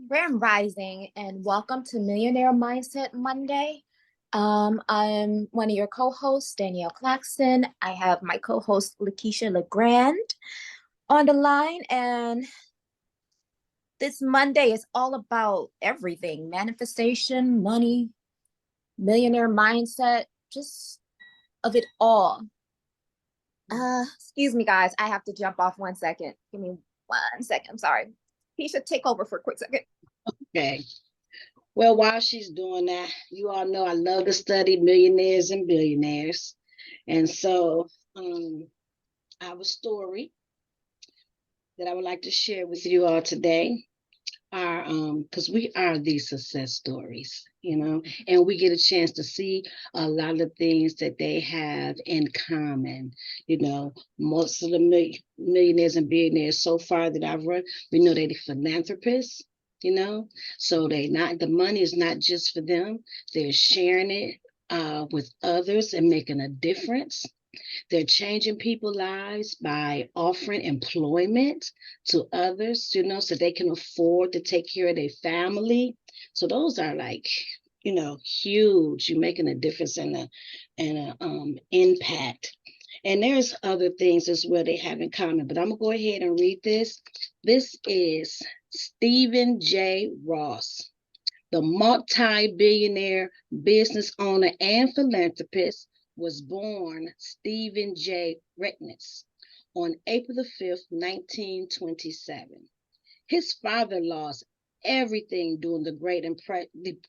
Grand Rising, and welcome to Millionaire Mindset Monday. I'm one of your co-hosts, Danyelle Claxton. I have my co-host LaKeisha LaGrande on the line, and this Monday is all about everything: manifestation, money, millionaire mindset, just of it all. Excuse me, guys. I have to jump off 1 second. Give me 1 second. I'm sorry. Keisha, take over for a quick second. Okay. Well, while she's doing that, you all know I love to study millionaires and billionaires. And so I have a story that I would like to share with you all today. Our because we are these success stories, and we get a chance to see a lot of things that they have in common. Most of the millionaires and billionaires so far that I've read, we know they're philanthropists. So the money is not just for them; they're sharing it with others and making a difference. They're changing people's lives by offering employment to others, so they can afford to take care of their family. So those are like, huge. You're making a difference and a impact. And there's other things as well they have in common, but I'm gonna go ahead and read this. This is Stephen J. Ross, the multi-billionaire business owner and philanthropist, was born Stephen J. Reitness on April the 5th, 1927. His father lost everything during the Great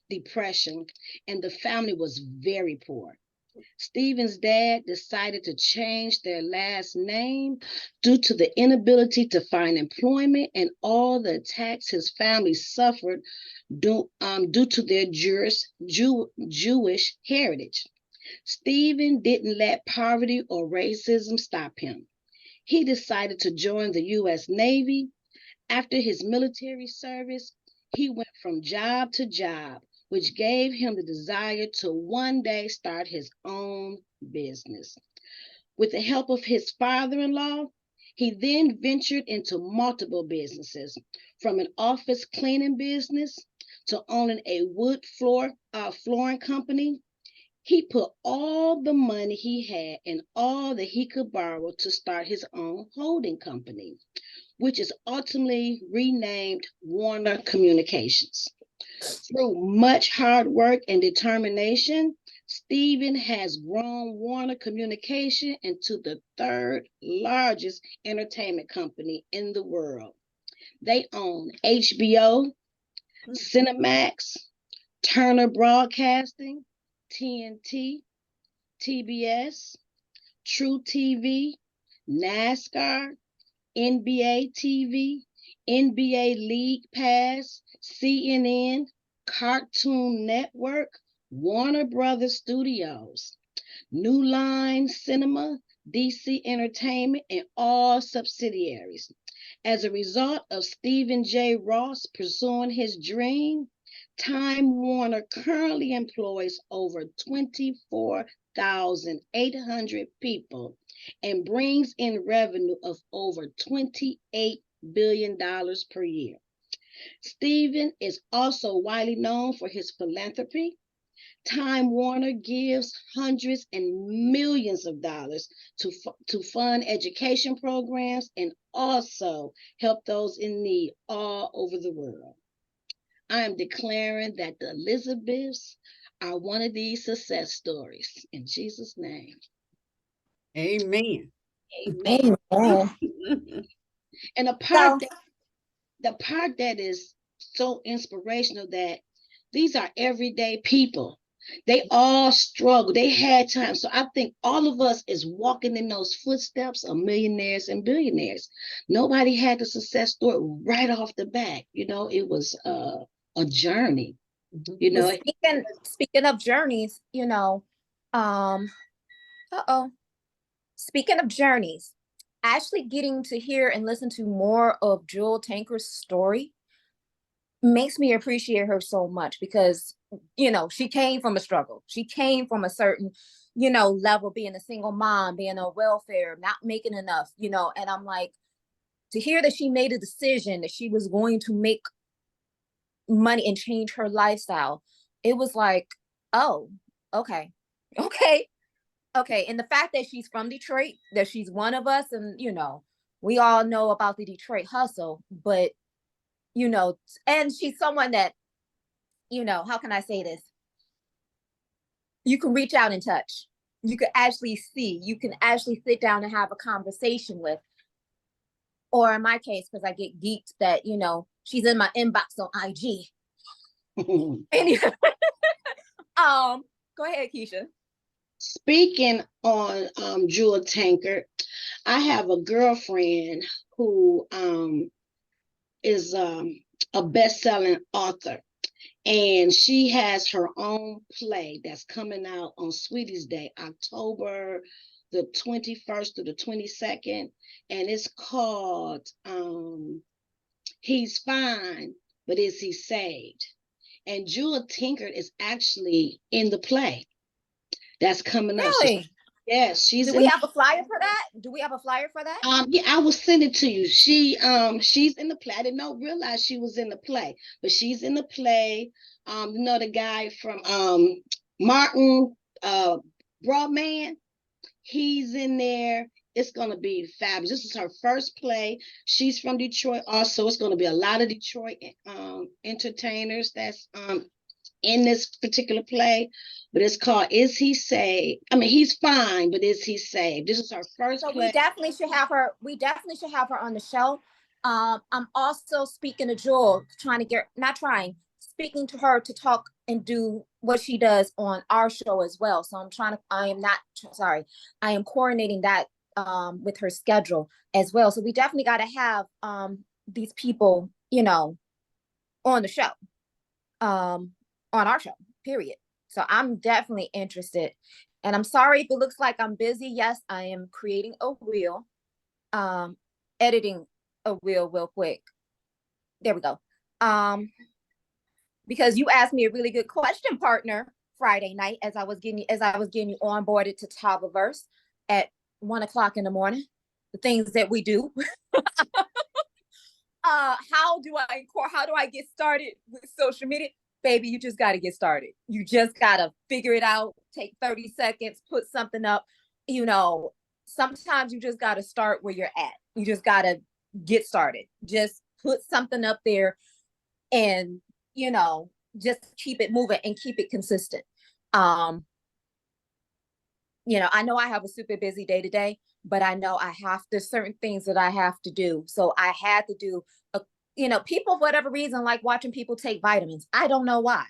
Depression, and the family was very poor. Stephen's dad decided to change their last name due to the inability to find employment and all the attacks his family suffered due to their Jewish heritage. Stephen didn't let poverty or racism stop him. He decided to join the U.S. Navy. After his military service, he went from job to job, which gave him the desire to one day start his own business. With the help of his father-in-law, he then ventured into multiple businesses, from an office cleaning business to owning a flooring company. He put all the money he had and all that he could borrow to start his own holding company, which is ultimately renamed Warner Communications. Through much hard work and determination, Stephen has grown Warner Communication into the third largest entertainment company in the world. They own HBO, Cinemax, Turner Broadcasting, TNT, TBS, True TV, NASCAR, NBA TV, NBA League Pass, CNN, Cartoon Network, Warner Brothers Studios, New Line Cinema, DC Entertainment, and all subsidiaries. As a result of Stephen J. Ross pursuing his dream, Time Warner currently employs over 24,800 people and brings in revenue of over $28 billion per year. Stephen is also widely known for his philanthropy. Time Warner gives hundreds and millions of dollars to fund education programs and also help those in need all over the world. I am declaring that the Elizabeths are one of these success stories. In Jesus' name. Amen. Amen. Amen. And So, the part that is so inspirational, that these are everyday people. They all struggle. They had time. So I think all of us is walking in those footsteps of millionaires and billionaires. Nobody had the success story right off the bat. It was a journey. speaking of journeys, uh-oh. Speaking of journeys, actually getting to hear and listen to more of Jewel Tanker's story makes me appreciate her so much because, she came from a struggle. She came from a certain, level, being a single mom, being on welfare, not making enough, and I'm like, to hear that she made a decision that she was going to make money and change her lifestyle. It was like, oh, okay, okay, okay. And the fact that she's from Detroit, that she's one of us, and we all know about the Detroit hustle, but and she's someone that, how can I say this? You can reach out and touch. You can actually see, you can actually sit down and have a conversation with. Or in my case, because I get geeked that, she's in my inbox on IG. Anyway, go ahead, Keisha. Speaking on Jewel Tankard, I have a girlfriend who is a best-selling author, and she has her own play that's coming out on Sweeties Day, October the 21st to the 22nd, and it's called He's Fine, but Is He Saved? And Jewel Tankard is actually in the play that's coming up. Really? Yes, she's. Do we have a flyer for that? Do we have a flyer for that? Yeah, I will send it to you. She's in the play. I didn't realize she was in the play, but she's in the play. The guy from Martin Broadman, he's in there. It's gonna be fabulous. This is her first play. She's from Detroit, also. It's gonna be a lot of Detroit entertainers that's in this particular play, but it's called Is He Saved? I mean, He's Fine, but Is He Saved? This is her first play. We definitely should have her. We definitely should have her on the show. I'm also speaking to Jewel, speaking to her to talk and do what she does on our show as well. So I am coordinating that with her schedule as well. So we definitely got to have these people, on the show. On our show, period. So I'm definitely interested. And I'm sorry if it looks like I'm busy. Yes, I am creating a reel, editing a reel real quick. There we go. Because you asked me a really good question, partner, Friday night as I was getting you onboarded to Tobaverse at 1:00 in the morning. The things that we do. How do I get started with social media? Baby, you just got to get started. You just got to figure it out. Take 30 seconds, put something up. Sometimes you just got to start where you're at. You just got to get started. Just put something up there and, just keep it moving and keep it consistent. I know I have a super busy day today, but I know there's certain things that I have to do. So I had to do people, for whatever reason, like watching people take vitamins. I don't know why.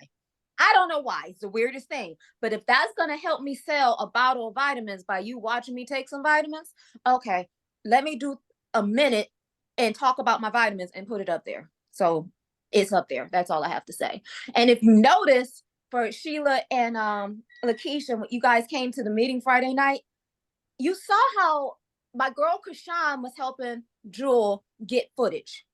It's the weirdest thing. But if that's going to help me sell a bottle of vitamins by you watching me take some vitamins, okay, let me do a minute and talk about my vitamins and put it up there. So it's up there. That's all I have to say. And if you notice, for Sheila and LaKeisha, when you guys came to the meeting Friday night, you saw how my girl Krishan was helping Jewel get footage.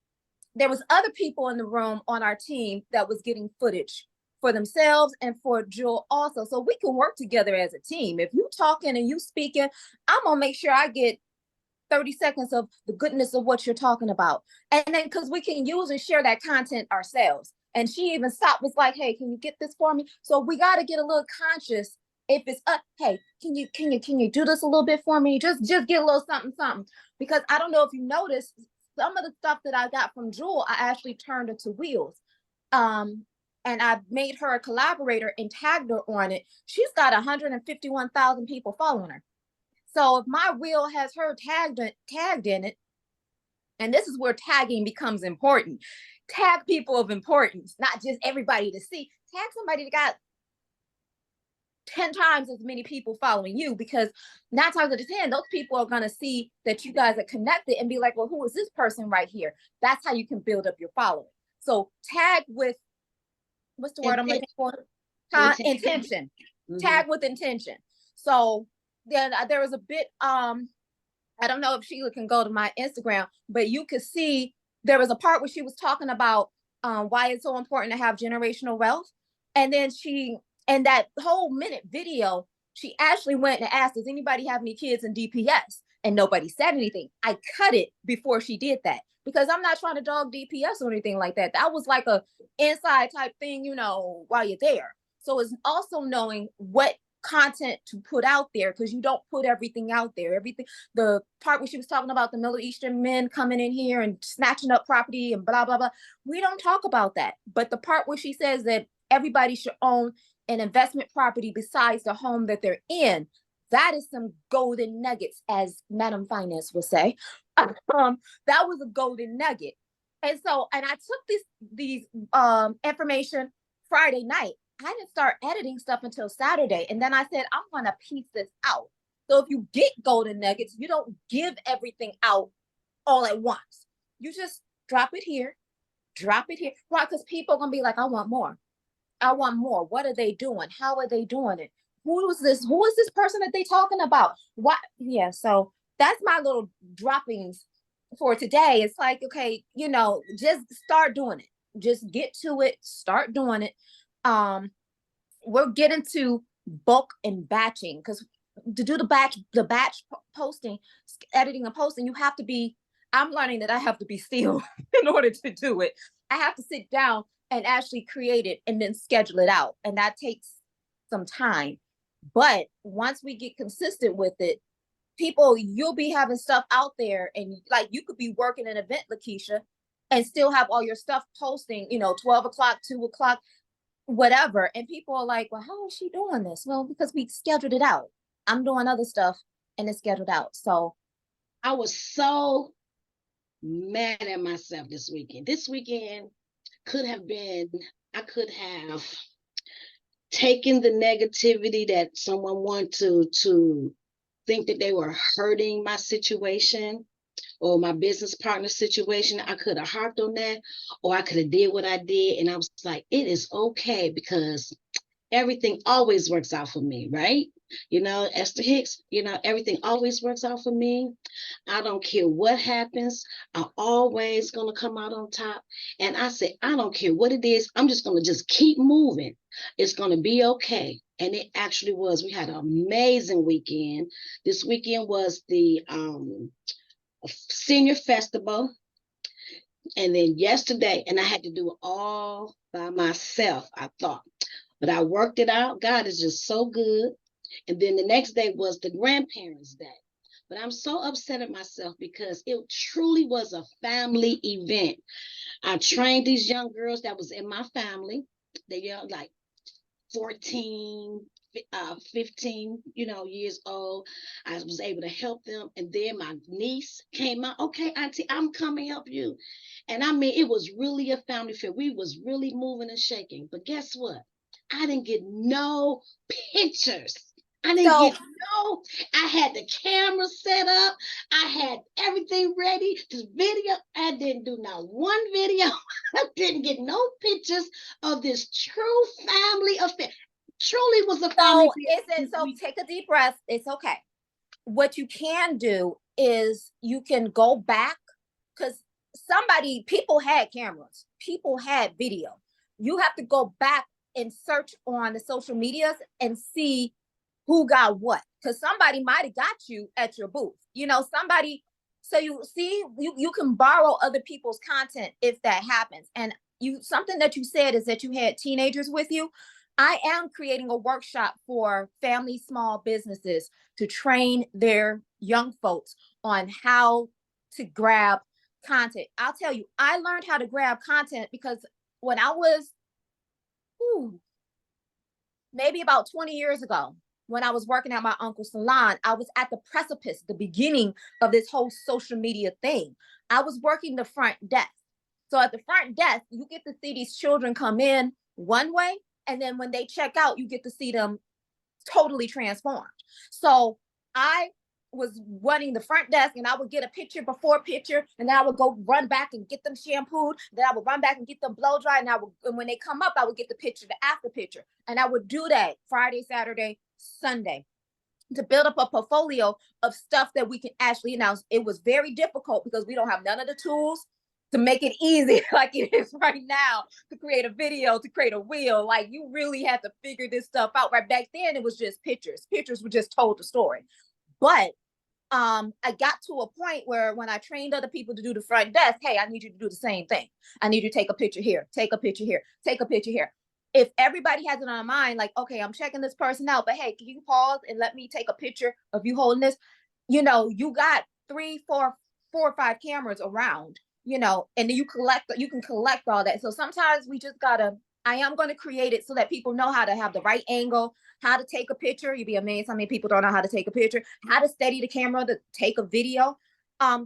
There was other people in the room on our team that was getting footage for themselves and for Jewel also. So we can work together as a team. If you talking and you speaking, I'm going to make sure I get 30 seconds of the goodness of what you're talking about. And then because we can use and share that content ourselves. And she even stopped, was like, hey, can you get this for me? So we got to get a little conscious. If it's hey, can you do this a little bit for me? Just get a little something. Because I don't know if you noticed, some of the stuff that I got from Jewel, I actually turned into Wheels. And I made her a collaborator and tagged her on it. She's got 151,000 people following her. So if my reel has her tagged in it, and this is where tagging becomes important. Tag people of importance, not just everybody to see. Tag somebody that got 10 times as many people following you, because 9 times out of 10, those people are going to see that you guys are connected and be like, well, who is this person right here? That's how you can build up your following. So tag with, what's the word I'm looking for? Intention. Mm-hmm. Tag with intention. So then there was a bit, I don't know if Sheila can go to my Instagram, but you could see there was a part where she was talking about why it's so important to have generational wealth. And then and that whole minute video, she actually went and asked, does anybody have any kids in DPS? and nobody said anything. I cut it before she did that because I'm not trying to dog DPS or anything like that. That was like a inside type thing, you know, while you're there. So it's also knowing what content to put out there, because you don't put everything out there. Everything, the part where she was talking about the Middle Eastern men coming in here and snatching up property and blah blah blah, we don't talk about that. But the part where she says that everybody should own an investment property besides the home that they're in, that is some golden nuggets, as Madam Finance would say. That was a golden nugget. And so, and I took these information Friday night. I didn't start editing stuff until Saturday. And then I said, I'm going to piece this out. So if you get golden nuggets, you don't give everything out all at once. You just drop it here, right? Because people are going to be like, I want more. I want more. What are they doing? How are they doing it? Who is this person that they talking about? What? Yeah. So that's my little droppings for today. It's like, okay, you know, just start doing it. Just get to it. Start doing it. We're getting to bulk and batching, because to do the batch posting, editing and posting, you have to be, I'm learning that I have to be still in order to do it. I have to sit down and actually create it and then schedule it out. And that takes some time. But once we get consistent with it, people, you'll be having stuff out there, and like you could be working an event, LaKeisha, and still have all your stuff posting, you know, 12 o'clock, 2 o'clock, whatever. And people are like, well, how is she doing this? Well, because we scheduled it out. I'm doing other stuff and it's scheduled out. So I was so mad at myself this weekend. This weekend could have been, I could have taken the negativity that someone wanted to think that they were hurting my situation or my business partner situation. I could have harped on that, or I could have did what I did. And I was like, it is okay, because everything always works out for me, right? You know, Esther Hicks, you know, everything always works out for me. I don't care what happens. I'm always going to come out on top. And I said, I don't care what it is. I'm just going to just keep moving. It's going to be okay. And it actually was. We had an amazing weekend. This weekend was the senior festival. And then yesterday, and I had to do it all by myself, I thought. But I worked it out. God is just so good. And then the next day was the grandparents' day. But I'm so upset at myself because it truly was a family event. I trained these young girls that was in my family. They are like 14, 15, you know, years old. I was able to help them. And then my niece came out. Okay, auntie, I'm coming to help you. And I mean, it was really a family affair. We was really moving and shaking. But guess what? I didn't get no pictures. I didn't get no, I had the camera set up. I had everything ready. This video, I didn't do not one video. I didn't get no pictures of this true family affair. Truly was a family affair. So take a deep breath. It's okay. What you can do is you can go back, because people had cameras, people had video. You have to go back and search on the social medias and see who got what, because somebody might have got you at your booth, you know, somebody. So you see, you can borrow other people's content if that happens. And something that you said is that you had teenagers with you. I am creating a workshop for family small businesses to train their young folks on how to grab content. I'll tell you, I learned how to grab content because when I was maybe about 20 years ago, when I was working at my uncle's salon, I was at the precipice, the beginning of this whole social media thing. I was working the front desk. So at the front desk, you get to see these children come in one way, and then when they check out, you get to see them totally transformed. So I was running the front desk, and I would get a picture before picture, and then I would go run back and get them shampooed. Then I would run back and get them blow dry, and when they come up, I would get the picture, the after picture. And I would do that Friday, Saturday, Sunday, to build up a portfolio of stuff that we can actually announce. It was very difficult because we don't have none of the tools to make it easy like it is right now to create a video, to create a reel. Like, you really had to figure this stuff out. Right back then, it was just pictures. Pictures were just told the story. But I got to a point where when I trained other people to do the front desk, hey, I need you to do the same thing. I need you to take a picture here, take a picture here, take a picture here. If everybody has it on mind, like, okay, I'm checking this person out, but hey, can you pause and let me take a picture of you holding this? You got 3, 4, 4 or 5 cameras around, and then you can collect all that. So sometimes we just gotta, I am going to create it so that people know how to have the right angle, how to take a picture. You'd be amazed how many people don't know how to take a picture, how to steady the camera to take a video.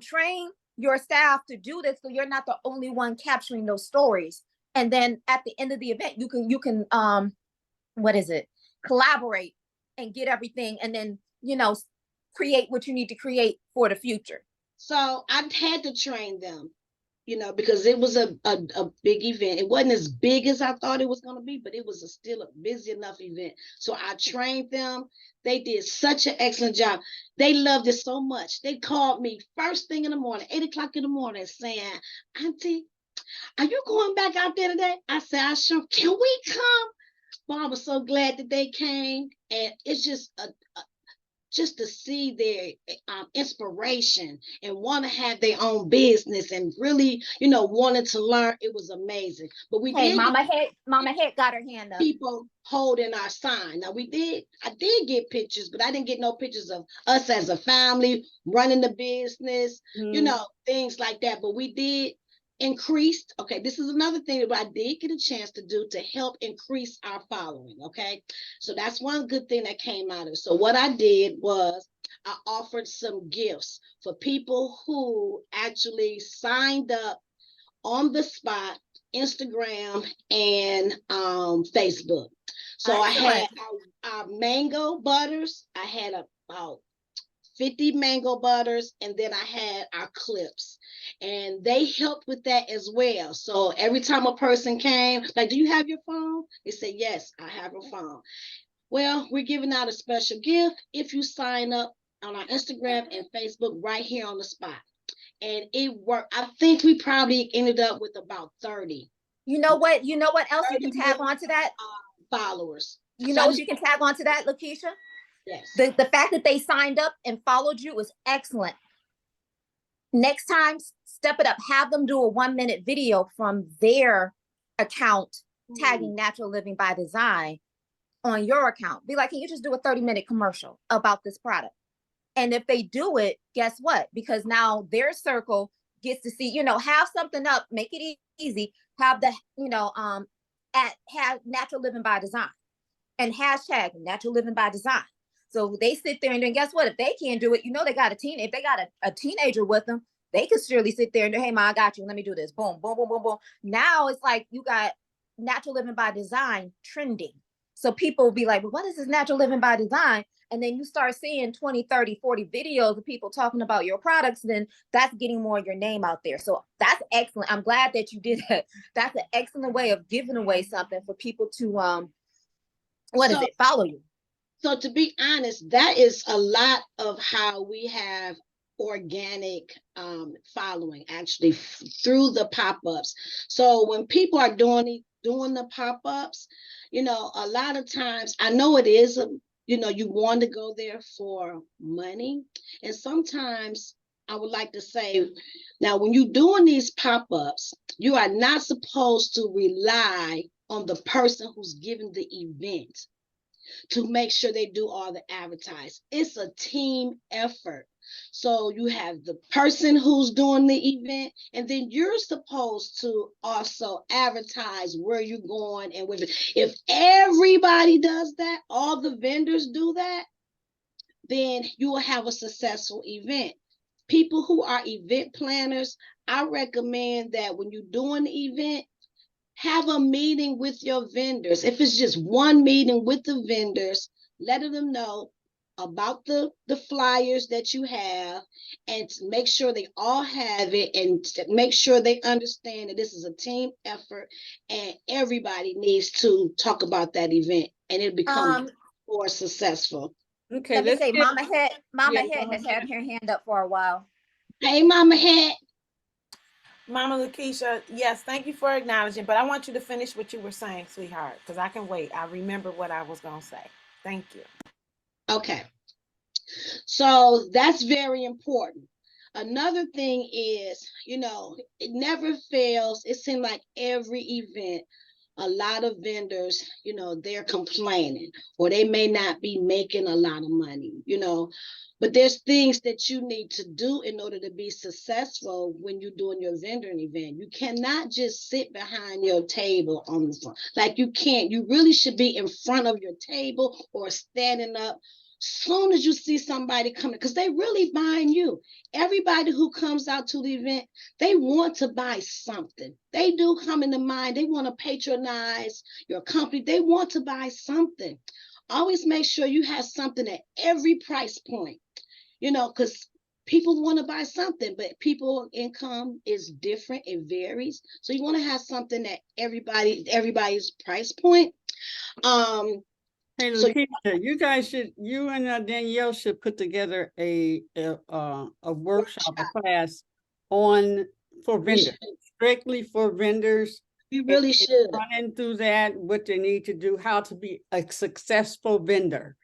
Train your staff to do this so you're not the only one capturing those stories. And then at the end of the event, you can collaborate and get everything, and then create what you need to create for the future. So I had to train them, because it was a big event. It wasn't as big as I thought it was going to be, but it was still a busy enough event. So I trained them. They did such an excellent job. They loved it so much. They called me first thing in the morning, 8 o'clock in the morning, saying, Auntie, are you going back out there today? I said, I sure. Can we come? Well, I was so glad that they came. And it's just to see their inspiration and want to have their own business and really, wanted to learn. It was amazing. But we did. Mama Head got her hand up. People holding our sign. Now I did get pictures, but I didn't get no pictures of us as a family running the business, things like that. But we did increase. Okay, this is another thing that I did get a chance to do to help increase our following. Okay, so that's one good thing that came out of it. So what I did was I offered some gifts for people who actually signed up on the spot, Instagram and Facebook. So I had our mango butters. I had about 50 mango butters, and then I had our clips, and they helped with that as well. So every time a person came, like, do you have your phone? They said, yes, I have a phone. Well, we're giving out a special gift if you sign up on our Instagram and Facebook right here on the spot. And it worked. I think we probably ended up with about 30. You know what else you can tag onto that? Followers. What you can tag onto that, LaKeisha? Yes. The fact that they signed up and followed you was excellent. Next time, step it up. Have them do a 1-minute video from their account, tagging Natural Living by Design on your account. Be like, can you just do a 30-minute commercial about this product? And if they do it, guess what? Because now their circle gets to see, have something up, make it easy, have the, have Natural Living by Design and hashtag Natural Living by Design. So they sit there, and then guess what? If they can't do it, they got if they got a teenager with them, they could surely sit there and do, hey, Ma, I got you. Let me do this. Boom, boom, boom, boom, boom. Now it's like you got Natural Living by Design trending. So people will be like, well, what is this Natural Living by Design? And then you start seeing 20, 30, 40 videos of people talking about your products, then that's getting more of your name out there. So that's excellent. I'm glad that you did that. That's an excellent way of giving away something for people to, follow you. So to be honest, that is a lot of how we have organic following, actually, through the pop-ups. So when people are doing the pop-ups, a lot of times, I know it is, you want to go there for money. And sometimes I would like to say, now, when you're doing these pop-ups, you are not supposed to rely on the person who's giving the event to make sure they do all the advertise. It's a team effort. So you have the person who's doing the event, and then you're supposed to also advertise where you're going and if everybody does that, all the vendors do that, then you will have a successful event. People who are event planners, I recommend that when you're doing the event, have a meeting with your vendors. If it's just one meeting with the vendors, letting them know about the flyers that you have, and make sure they all have it, and make sure they understand that this is a team effort and everybody needs to talk about that event, and it'll become more successful. Okay, let me say, Mama Head has had her hand up for a while. Hey, Mama Head. Mama LaKeisha, yes, thank you for acknowledging, but I want you to finish what you were saying, sweetheart, because I can wait. I remember what I was going to say. Thank you. Okay. So that's very important. Another thing is, it never fails. It seems like every event, a lot of vendors, they're complaining or they may not be making a lot of money, but there's things that you need to do in order to be successful when you're doing your vending event. You cannot just sit behind your table on the front. Like you really should be in front of your table or standing up. Soon as you see somebody coming, because they really buying you. Everybody who comes out to the event, they want to buy something. They do come into mind. They want to patronize your company. They want to buy something. Always make sure you have something at every price point, because people want to buy something, but people's income is different. It varies. So you want to have something at everybody's price point. Hey, So LaKeisha, you and Danyelle should put together a workshop, a class for vendors, strictly for vendors. we really should. Running through that, what they need to do, how to be a successful vendor.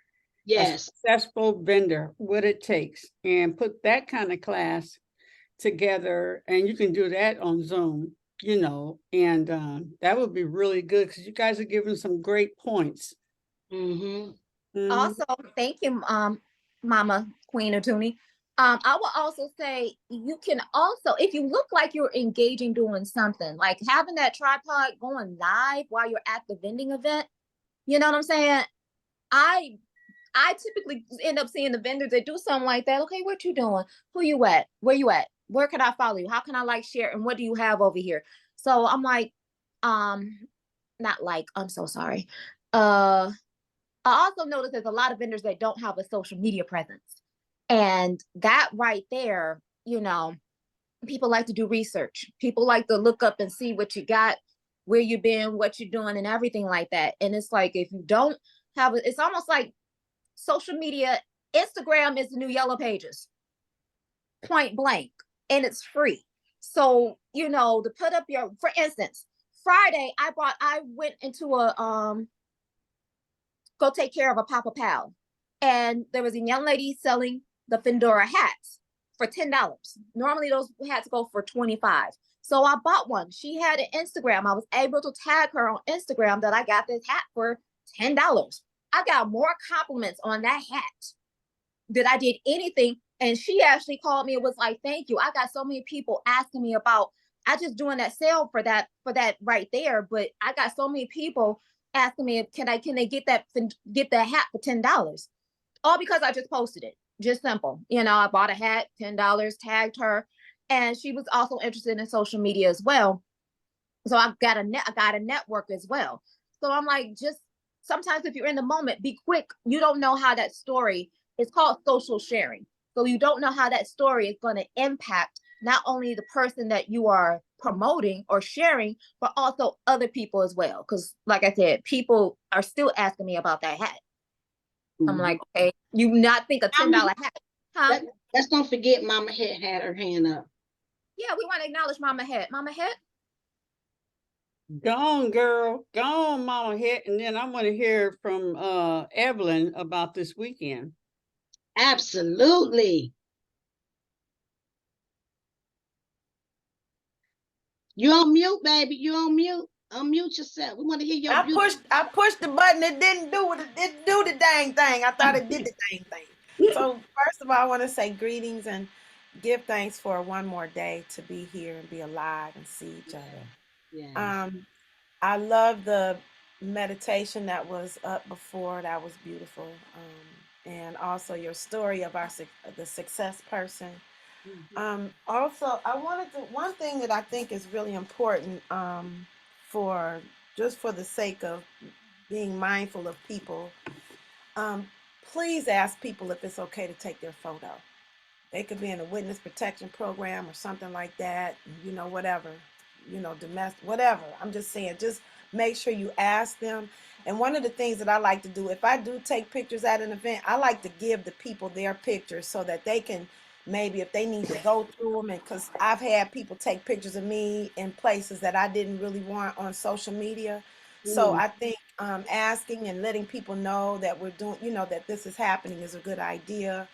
Yes. A successful vendor, what it takes, and put that kind of class together. And you can do that on Zoom, and that would be really good because you guys are giving some great points. Mm-hmm. Mhm. Also, thank you, Mama Queen Atuni. I will also say you can also, if you look like you're engaging doing something, like having that tripod going live while you're at the vending event, you know what I'm saying? I typically end up seeing the vendors that do something like that. Okay, what you doing? Who you at? Where you at? Where can I follow you? How can I like share? And what do you have over here? So I'm like, not like, I'm so sorry. I also noticed there's a lot of vendors that don't have a social media presence. And that right there, people like to do research. People like to look up and see what you got, where you've been, what you're doing, and everything like that. And it's like, if you don't have it, it's almost like social media. Instagram is the new Yellow Pages, point blank, and it's free. So, to put up for instance, Friday, I went into go take care of a Papa Pal. And there was a young lady selling the Fedora hats for $10. Normally those hats go for $25. So I bought one. She had an Instagram. I was able to tag her on Instagram that I got this hat for $10. I got more compliments on that hat than I did anything. And she actually called me and was like, thank you. I got so many people asking me about, I just doing that sale for that right there. But I got so many people asking me if can they get that hat for $10, all because I just posted it. Just simple. I bought a hat, $10, tagged her, and she was also interested in social media as well. So I got a network as well. So I'm like, just sometimes if you're in the moment, be quick. You don't know how that story is called social sharing. So you don't know how that story is going to impact not only the person that you are promoting or sharing, but also other people as well. Because like I said, people are still asking me about that hat. I'm like, okay, you not think a $10 hat, huh? Let's don't forget Mama Het had her hand up. Yeah, we want to acknowledge Mama Het. Mama Het? Go on, girl. Go on, Mama Het. And then I want to hear from Evelyn about this weekend. Absolutely. You on mute, baby. You on mute. Unmute yourself. We want to hear your I pushed the button. It didn't do it. It didn't do the dang thing. I thought it did the dang thing. So first of all, I want to say greetings and give thanks for one more day to be here and be alive and see each other. Yes. I love the meditation that was up before. That was beautiful. And also your story of the success person. Also, I wanted to, one thing that I think is really important for the sake of being mindful of people, please ask people if it's okay to take their photo. They could be in a witness protection program or something like that, whatever, domestic, whatever. I'm just saying, just make sure you ask them. And one of the things that I like to do, if I do take pictures at an event, I like to give the people their pictures so that they can maybe, if they need to go through them, and because I've had people take pictures of me in places that I didn't really want on social media. So I think asking and letting people know that we're doing, that this is happening is a good idea.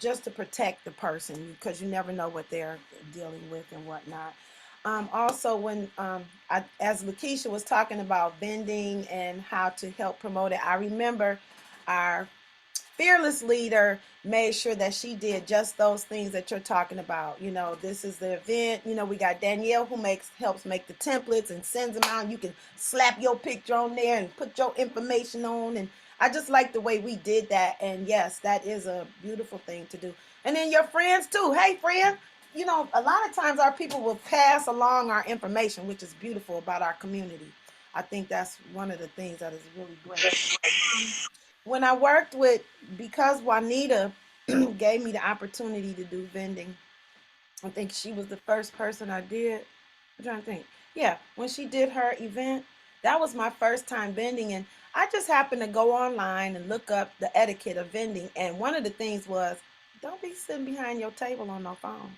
just to protect the person, because you never know what they're dealing with and whatnot. Also, when as LaKeisha was talking about vending and how to help promote it, I remember our fearless leader made sure that she did just those things that you're talking about. You know, this is the event. You know, we got Danyelle who helps make the templates and sends them out. You can slap your picture on there and put your information on. And I just like the way we did that. And yes, that is a beautiful thing to do. And then your friends too. Hey, friend. You know, a lot of times our people will pass along our information, which is beautiful about our community. I think that's one of the things that is really great. When I worked with, because Juanita gave me the opportunity to do vending, I think she was the first person I did. I'm trying to think. Yeah, when she did her event, that was my first time vending. And I just happened to go online and look up the etiquette of vending. And one of the things was, don't be sitting behind your table on no phone.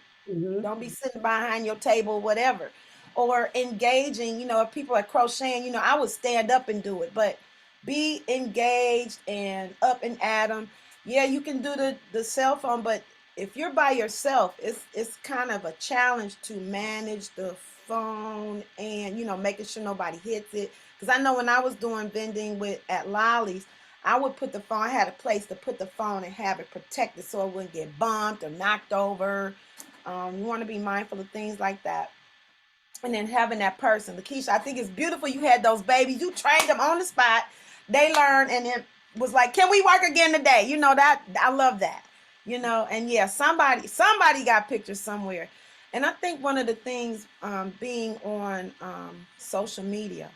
Don't be sitting behind your table, whatever. Or engaging, you know, if people are crocheting, you know, I would stand up and do it, but be engaged and up and at them. Yeah, you can do the cell phone, but if you're by yourself, it's kind of a challenge to manage the phone and, you know, making sure nobody hits it. Because I know when I was doing vending with at Lolly's, I would put the phone, I had a place to put the phone and have it protected so it wouldn't get bumped or knocked over. You want to be mindful of things like that. And then having that person, LaKeisha, I think it's beautiful. You had those babies, you trained them on the spot. They learned, and it was like, can we work again today? You know, that I love that. You know, and yeah, somebody got pictures somewhere. And I think one of the things, being on social media,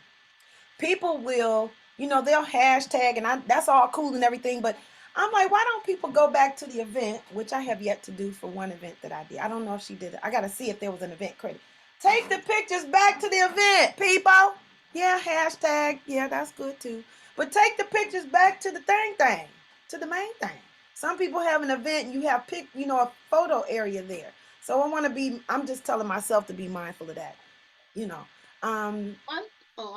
people will, you know, they'll hashtag, and that's all cool and everything, but I'm like, why don't people go back to the event, which I have yet to do for one event that I did. I don't know if she did it. I got to see if there was an event credit. Take the pictures back to the event, people. Yeah, hashtag. Yeah, that's good too. But take the pictures back to the thing, to the main thing. Some people have an event and you have you know, a photo area there. So I'm just telling myself to be mindful of that, you know. I'm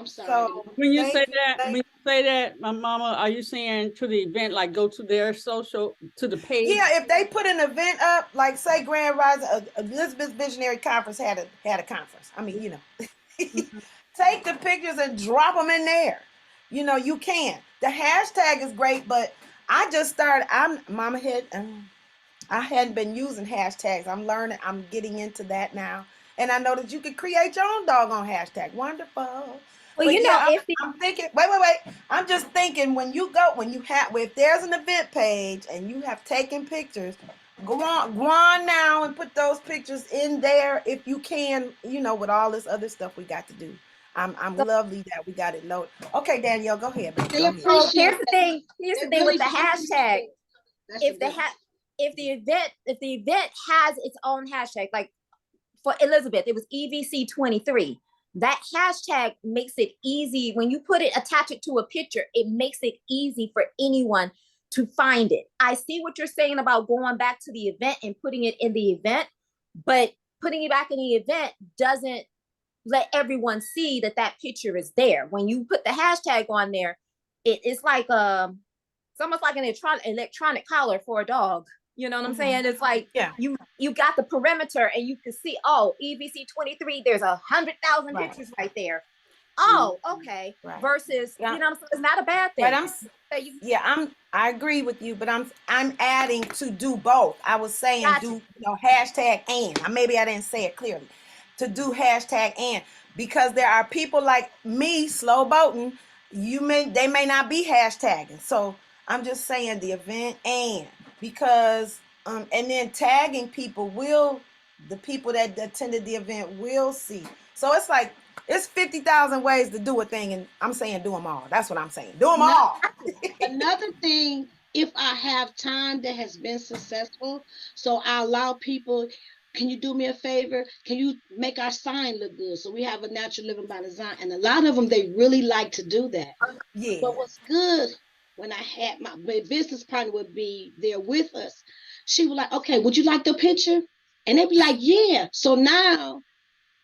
sorry. So When you say thank you. that, my mama, are you saying to the event, like go to their social, to the page? Yeah, if they put an event up, like say Grand Rising, Elizabeth Visionary Conference had a conference. I mean, you know, take the pictures and drop them in there. You know, you can. The hashtag is great, but I just started. I'm Mama Head. I hadn't been using hashtags. I'm learning. I'm getting into that now, and I know that you can create your own doggone hashtag. Wonderful. Well, But you know, yeah, if I'm thinking. Wait. I'm just thinking when you have, if there's an event page and you have taken pictures, go on now and put those pictures in there if you can. You know, with all this other stuff we got to do. I'm so, lovely that we got it loaded. Okay, Danielle, go ahead. Baby. They Go ahead. so appreciate that. here's the They thing with really the do hashtag. appreciate. That's the If the difference. if the event has its own hashtag, like for Elizabeth, it was EVC23. That hashtag makes it easy when you attach it to a picture. It makes it easy for anyone to find it. I see what you're saying about going back to the event and putting it in the event, but putting it back in the event doesn't let everyone see that picture is there. When you put the hashtag on there, it's like it's almost like an electronic collar for a dog. You know what I'm saying? It's like Yeah. you got the perimeter and you can see, oh, EVC23, there's 100,000 Right. pictures right there. Oh, okay. Right. Versus, Yeah. you know what I'm saying? It's not a bad thing. But I agree with you, but I'm adding to do both. I was saying Gotcha. do, you know, hashtag and. Maybe I didn't say it clearly. To do hashtag and, because there are people like me, slow boating. They may not be hashtagging. So I'm just saying the event and, because and then tagging people the people that attended the event will see. So it's like it's 50,000 ways to do a thing, and I'm saying do them all. That's what I'm saying. Do them all. Another thing, if I have time that has been successful, so I allow people, can you do me a favor? Can you make our sign look good? So we have a natural living by design. And a lot of them, they really like to do that. Yeah. But what's good, when I had my business partner would be there with us, she was like, okay, would you like the picture? And they'd be like, yeah. So now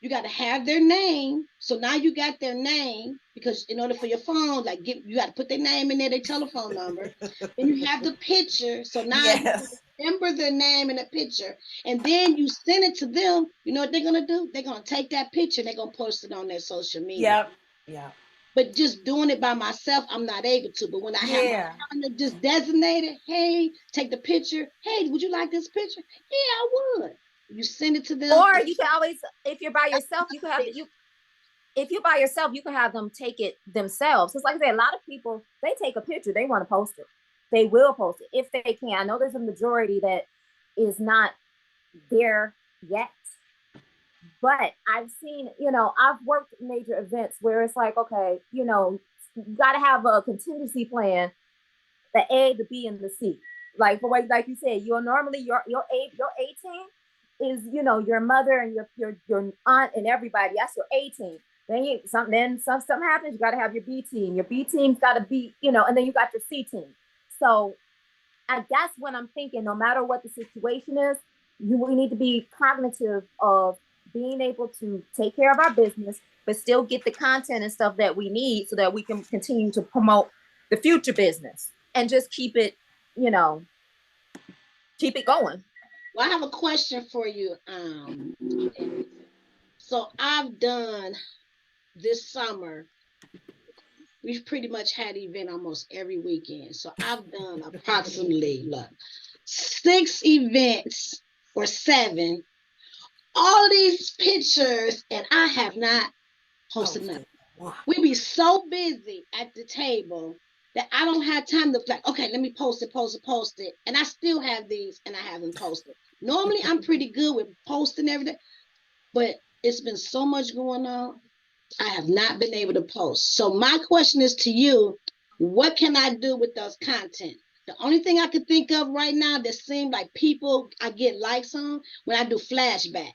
You got to have their name. So now you got their name, because in order for your phone, like you got to put their name in there, their telephone number. Then you have the picture. So now you can remember their name in the picture. And then you send it to them. You know what they're going to do? They're going to take that picture and they're going to post it on their social media. Yep. But just doing it by myself, I'm not able to. But when I have my partner just designated, hey, take the picture. Hey, would you like this picture? Yeah, I would. You send it to them. Or you can always, if you're by yourself, you can have if you're by yourself, you can have them take it themselves. It's like I say, a lot of people, they take a picture, they want to post it. They will post it if they can. I know there's a majority that is not there yet. But I've seen, I've worked major events where it's like, okay, you got to have a contingency plan, the A, the B, and the C. Like you said, you're normally your A team is, your mother and your aunt and everybody. That's your A team. Then something happens, you got to have your B team. Your B team's got to be, and then you got your C team. So I guess when I'm thinking, no matter what the situation is, we need to be cognitive of being able to take care of our business, but still get the content and stuff that we need so that we can continue to promote the future business and just keep it going. Well, I have a question for you. So I've done this summer, we've pretty much had an event almost every weekend. So I've done approximately 6 events or 7, all these pictures, and I have not posted nothing. We be so busy at the table that I don't have time to like, okay, let me post it. And I still have these and I haven't posted. Normally I'm pretty good with posting everything, but it's been so much going on. I have not been able to post. So my question is to you, what can I do with those content? The only thing I could think of right now that seems like people I get likes on when I do flashback.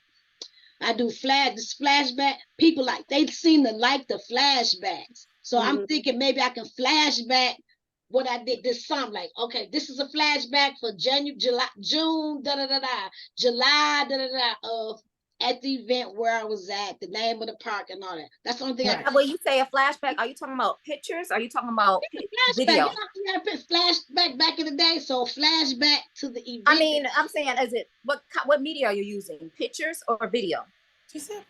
This flashback. People they seem to like the flashbacks. So I'm thinking maybe I can flashback what I did this summer. Like, okay, this is a flashback for June, July, of at the event where I was at, the name of the park and all that. That's the only thing. When you say a flashback, are you talking about pictures? Are you talking about video? You gotta put flashback back in the day, so flashback to the event. I mean, I'm saying, what media are you using? Pictures or video? She said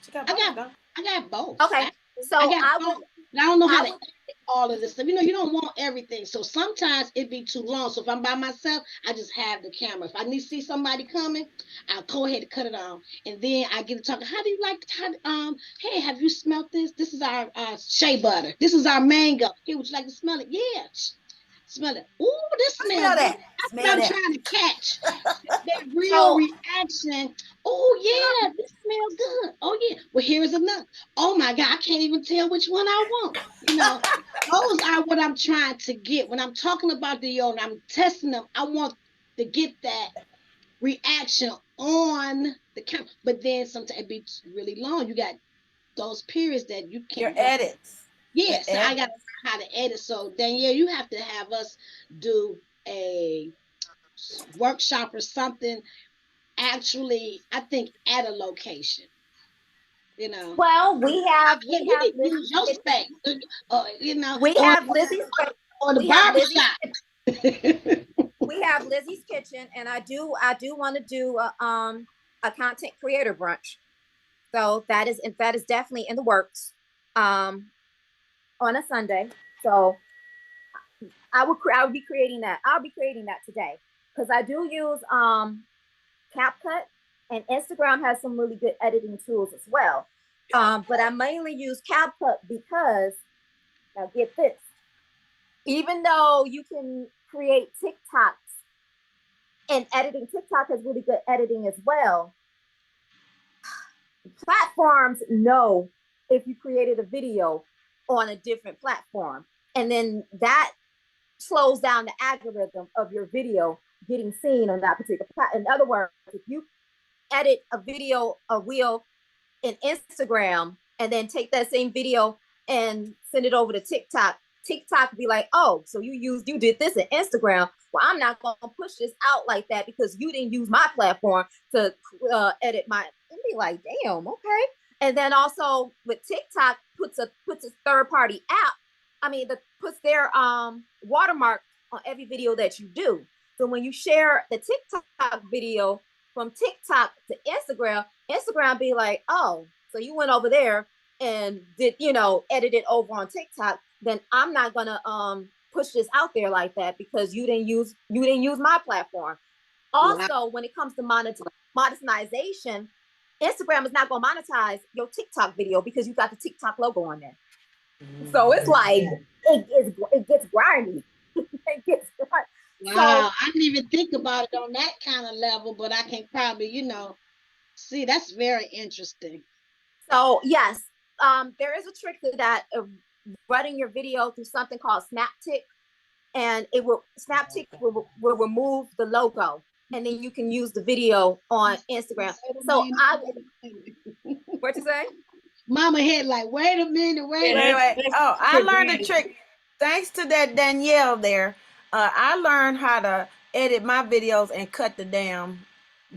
she got both. I got both. Okay, so I don't know how to edit all of this stuff. You don't want everything. So sometimes it'd be too long. So if I'm by myself, I just have the camera. If I need to see somebody coming, I'll go ahead and cut it on. And then I get to talking. How do you like hey, have you smelled this? This is our shea butter. This is our mango. Hey, would you like to smell it? Yeah. Smell it. Ooh, this smells good. That's what I'm trying to catch. That real reaction. Oh yeah, this smells good. Oh yeah. Well, here's another. Oh my God, I can't even tell which one I want. Those are what I'm trying to get. When I'm talking about the deodorant, I'm testing them. I want to get that reaction on the camera. But then sometimes it be really long. You got those periods that you can't. Your edits. Yes, I got to learn how to edit. So Danyelle, you have to have us do a workshop or something. Actually, I think at a location. Well, we have your space. We have Lizzie's or the barbershop. We have Lizzie's Kitchen, and I do want to do a content creator brunch. So that is definitely in the works. On a Sunday. So I would be creating that. I'll be creating that today because I do use CapCut, and Instagram has some really good editing tools as well. But I mainly use CapCut because, now get this, even though you can create TikToks and editing, TikTok has really good editing as well. Platforms know if you created a video on a different platform, and then that slows down the algorithm of your video getting seen on that particular platform. In other words, if you edit a video, a reel in Instagram, and then take that same video and send it over to TikTok, TikTok be like, oh, so you did this in Instagram. Well, I'm not going to push this out like that because you didn't use my platform to edit my and be like, damn, okay. And then also with TikTok puts a third party app. I mean, puts their watermark on every video that you do. So when you share the TikTok video from TikTok to Instagram, Instagram be like, oh, so you went over there and did, edit it over on TikTok, then I'm not gonna push this out there like that because you didn't use my platform. Also, when it comes to monetization, Instagram is not gonna monetize your TikTok video because you got the TikTok logo on there. So it's like it gets grimy. It gets grimy. Wow, So, I didn't even think about it on that kind of level, but I can probably, see, that's very interesting. So yes, there is a trick to that, running your video through something called SnapTick, and SnapTick will remove the logo, and then you can use the video on Instagram. So what you say? Mama had like, wait a minute, wait. Oh, I learned a trick. Thanks to that Danyelle there. I learned how to edit my videos and cut the damn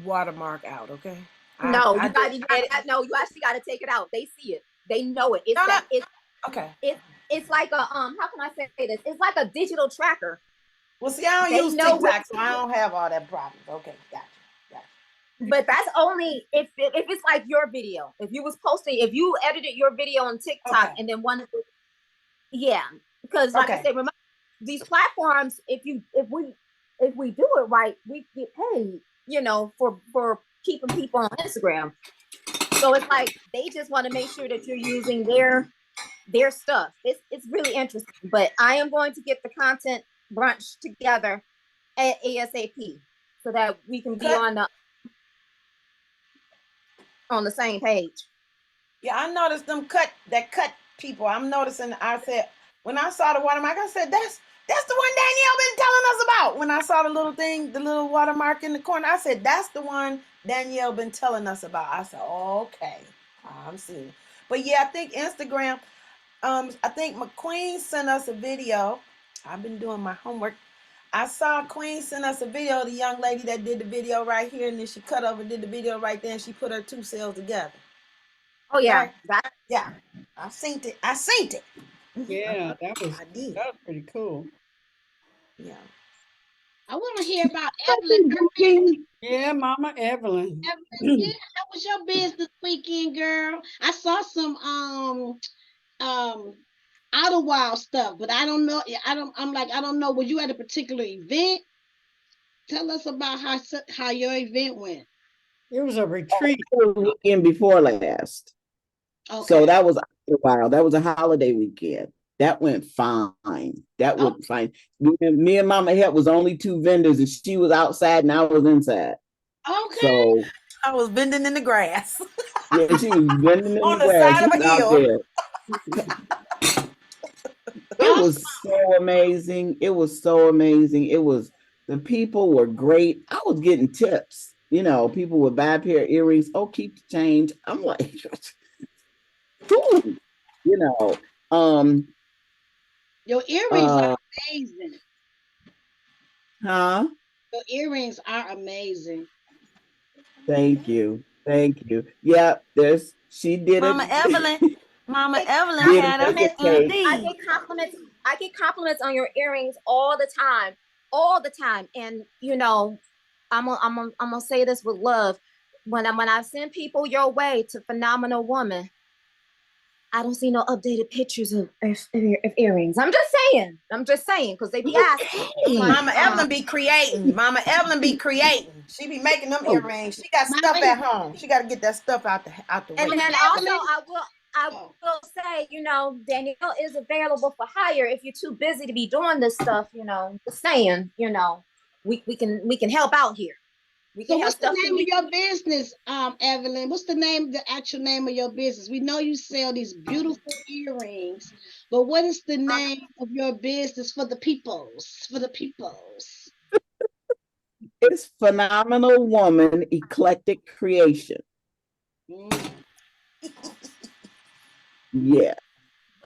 watermark out. Okay. No, you actually got to take it out. They see it. They know it. It's okay. It's like a how can I say this? It's like a digital tracker. Well, see, I don't use TikTok, so I don't have all that problems. Okay, gotcha. But that's only if it's like your video. If you edited your video on TikTok and then because like I said, remember these platforms, if we do it right, we get paid, for keeping people on Instagram. So it's like they just want to make sure that you're using their stuff. It's really interesting. But I am going to get the content brunch together at ASAP so that we can be on the same page. Yeah, I noticed them cut people. I'm noticing. I said when I saw the watermark, I said that's the one Danyelle been telling us about. When I saw the little thing, the little watermark in the corner, I said that's the one Danyelle been telling us about. I said, okay, I'm seeing. But yeah, I think Instagram. I think McQueen sent us a video. I've been doing my homework. I saw Queen send us a video of the young lady that did the video right here, and then she cut over, did the video right there, and she put her two cells together. Oh yeah, right? Yeah. I seen it. Yeah, that was pretty cool. Yeah. I want to hear about Evelyn. Yeah, Mama Evelyn. Yeah, how was your business weekend, girl? I saw some Idlewild stuff, but I don't know. I don't know. Were you at a particular event? Tell us about how your event went. It was a retreat. Weekend before last. Okay. So that was Idlewild. That was a holiday weekend. That went fine. That went fine. Me and Mama Help was only two vendors, and she was outside and I was inside. Okay. So I was vending in the grass. Yeah, she was vending in on the side grass. of a hill. It was so amazing. It was so amazing. The people were great. I was getting tips. People would buy a pair of earrings. Oh, keep the change. I'm like, your earrings are amazing. Huh? Your earrings are amazing. Thank you. Yeah, she did Mama it. Mama Evelyn had us. I get compliments on your earrings all the time. And I'm gonna say this with love. When I send people your way to Phenomenal Woman, I don't see no updated pictures of earrings. I'm just saying, because they be asking. Mama Evelyn be creating. She be making them earrings. She got stuff at home. She got to get that stuff out the way. And then also, I will say, Danyelle is available for hire if you're too busy to be doing this stuff. Just saying, we can help out here. So what's the name of your business, Evelyn? What's the actual name of your business? We know you sell these beautiful earrings, but what is the name of your business for the peoples? It's Phenomenal Woman Eclectic Creation. Yeah.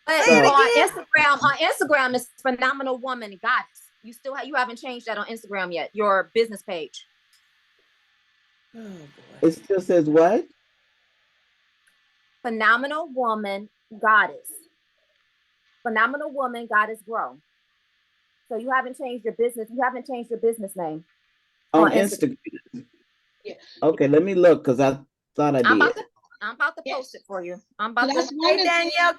On Instagram, it's Phenomenal Woman Goddess. You haven't changed that on Instagram yet. Your business page. Oh, boy. It still says what? Phenomenal Woman Goddess. Phenomenal Woman Goddess Grow. So you haven't changed your business. You haven't changed your business name on Instagram. Yeah. Okay, let me look because I thought I did. I'm about to post it for you. I'm about That's to. one Hey of the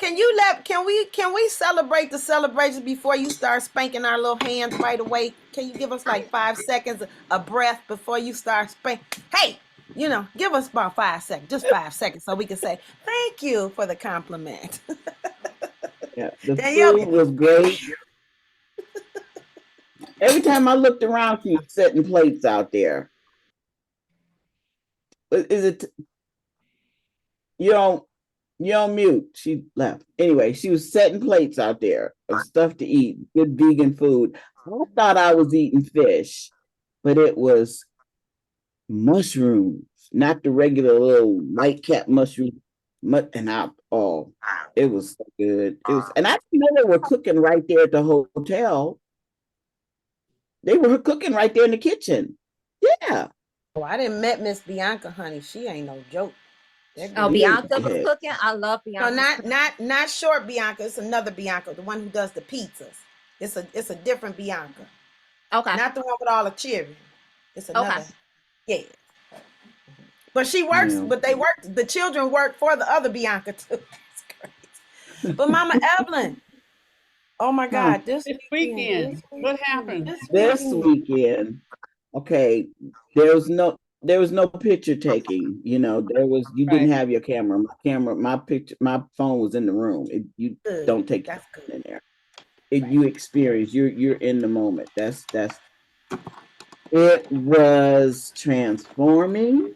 Danyelle, can we celebrate the celebration before you start spanking our little hands right away? Can you give us like 5 seconds of breath before you start spanking? Hey, give us about 5 seconds, just 5 seconds, so we can say thank you for the compliment. Yeah, the Danyelle, food was great. Every time I looked around, she was setting plates out there. Is it? You're on mute. She left. Anyway, she was setting plates out there of stuff to eat, good vegan food. I thought I was eating fish, but it was mushrooms, not the regular little white cap mushroom. It was so good. And I didn't know they were cooking right there at the hotel. They were cooking right there in the kitchen. Yeah. oh, I didn't met Miss Bianca, honey. She ain't no joke. Oh, Bianca was cooking. I love Bianca. No, not short Bianca. It's another Bianca, the one who does the pizzas. It's a different Bianca. Okay. Not the one with all the children. It's another. Okay. Yeah. But she works, but they work, the children work for the other Bianca too. That's crazy. But Mama Evelyn, oh my God, this weekend. What happened? This weekend. Okay, there was no picture taking. You didn't have your camera. My phone was in the room. You don't take your phone in there. You experience. You're in the moment. That's. It was transforming.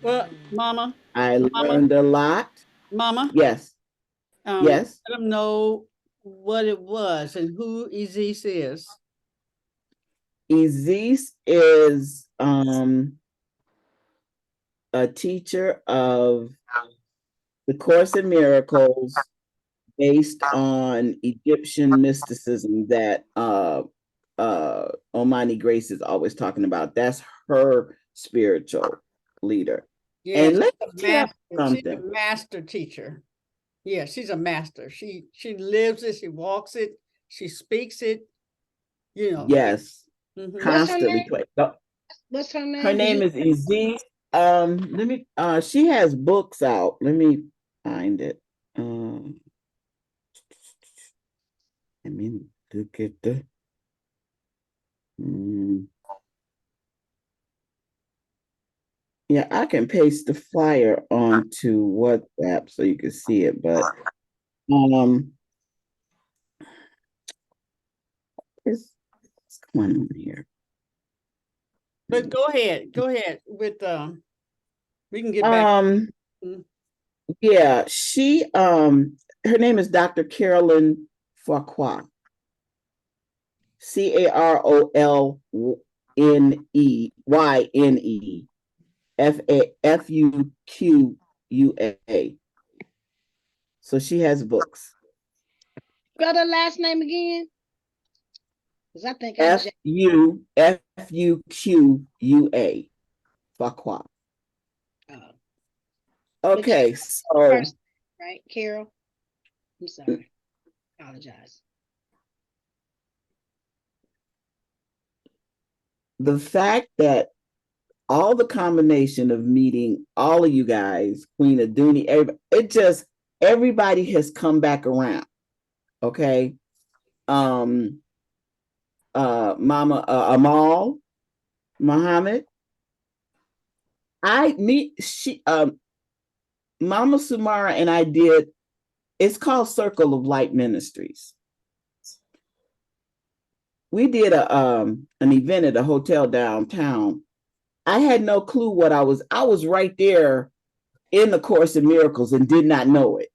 Well, Mama. I learned a lot. Mama. Yes. Yes. Let them know what it was and who Izis is. Izis is a teacher of the Course in Miracles based on Egyptian mysticism that Omani Grace is always talking about. That's her spiritual leader. Yeah, and let's tell something. She's a master teacher. Yeah, she's a master. She lives it, she walks it, she speaks it, Yes. Constantly play. What's her name? Her name is Izzy. She has books out. Let me find it. Let me look at the yeah, I can paste the flyer onto WhatsApp so you can see it, but it's going on here. But go ahead with we can get back. Yeah, she her name is Dr. Carolyn Fuqua. CarolynYne Fuqua. So she has books. Spell her last name again. Because I think Fuqua. Fuqua. Okay, so right, Carol. I'm sorry. Apologize. The fact that all the combination of meeting all of you guys, Queen Aduni, everybody has come back around. Okay. Mama Amal Muhammad. Mama Sumara and I did, it's called Circle of Light Ministries. We did an event at a hotel downtown. I had no clue what I was right there in the Course in Miracles and did not know it.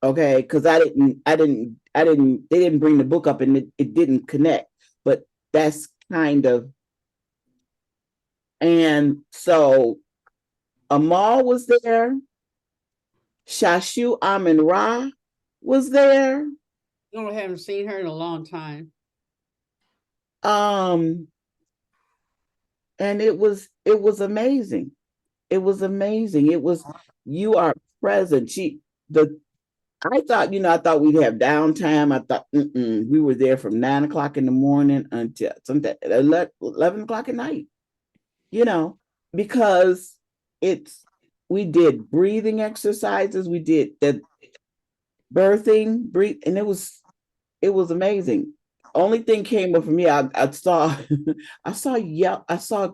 Okay, because they didn't bring the book up and it didn't connect. But that's kind of, and so Amal was there. Shashu Amin Ra was there. I haven't seen her in a long time. And it was amazing. It was amazing. You are present. I thought, I thought we'd have downtime. I thought we were there from 9 o'clock in the morning until 11 o'clock at night, because we did breathing exercises. We did the breathe, and it was amazing. Only thing came up for me, I saw, I saw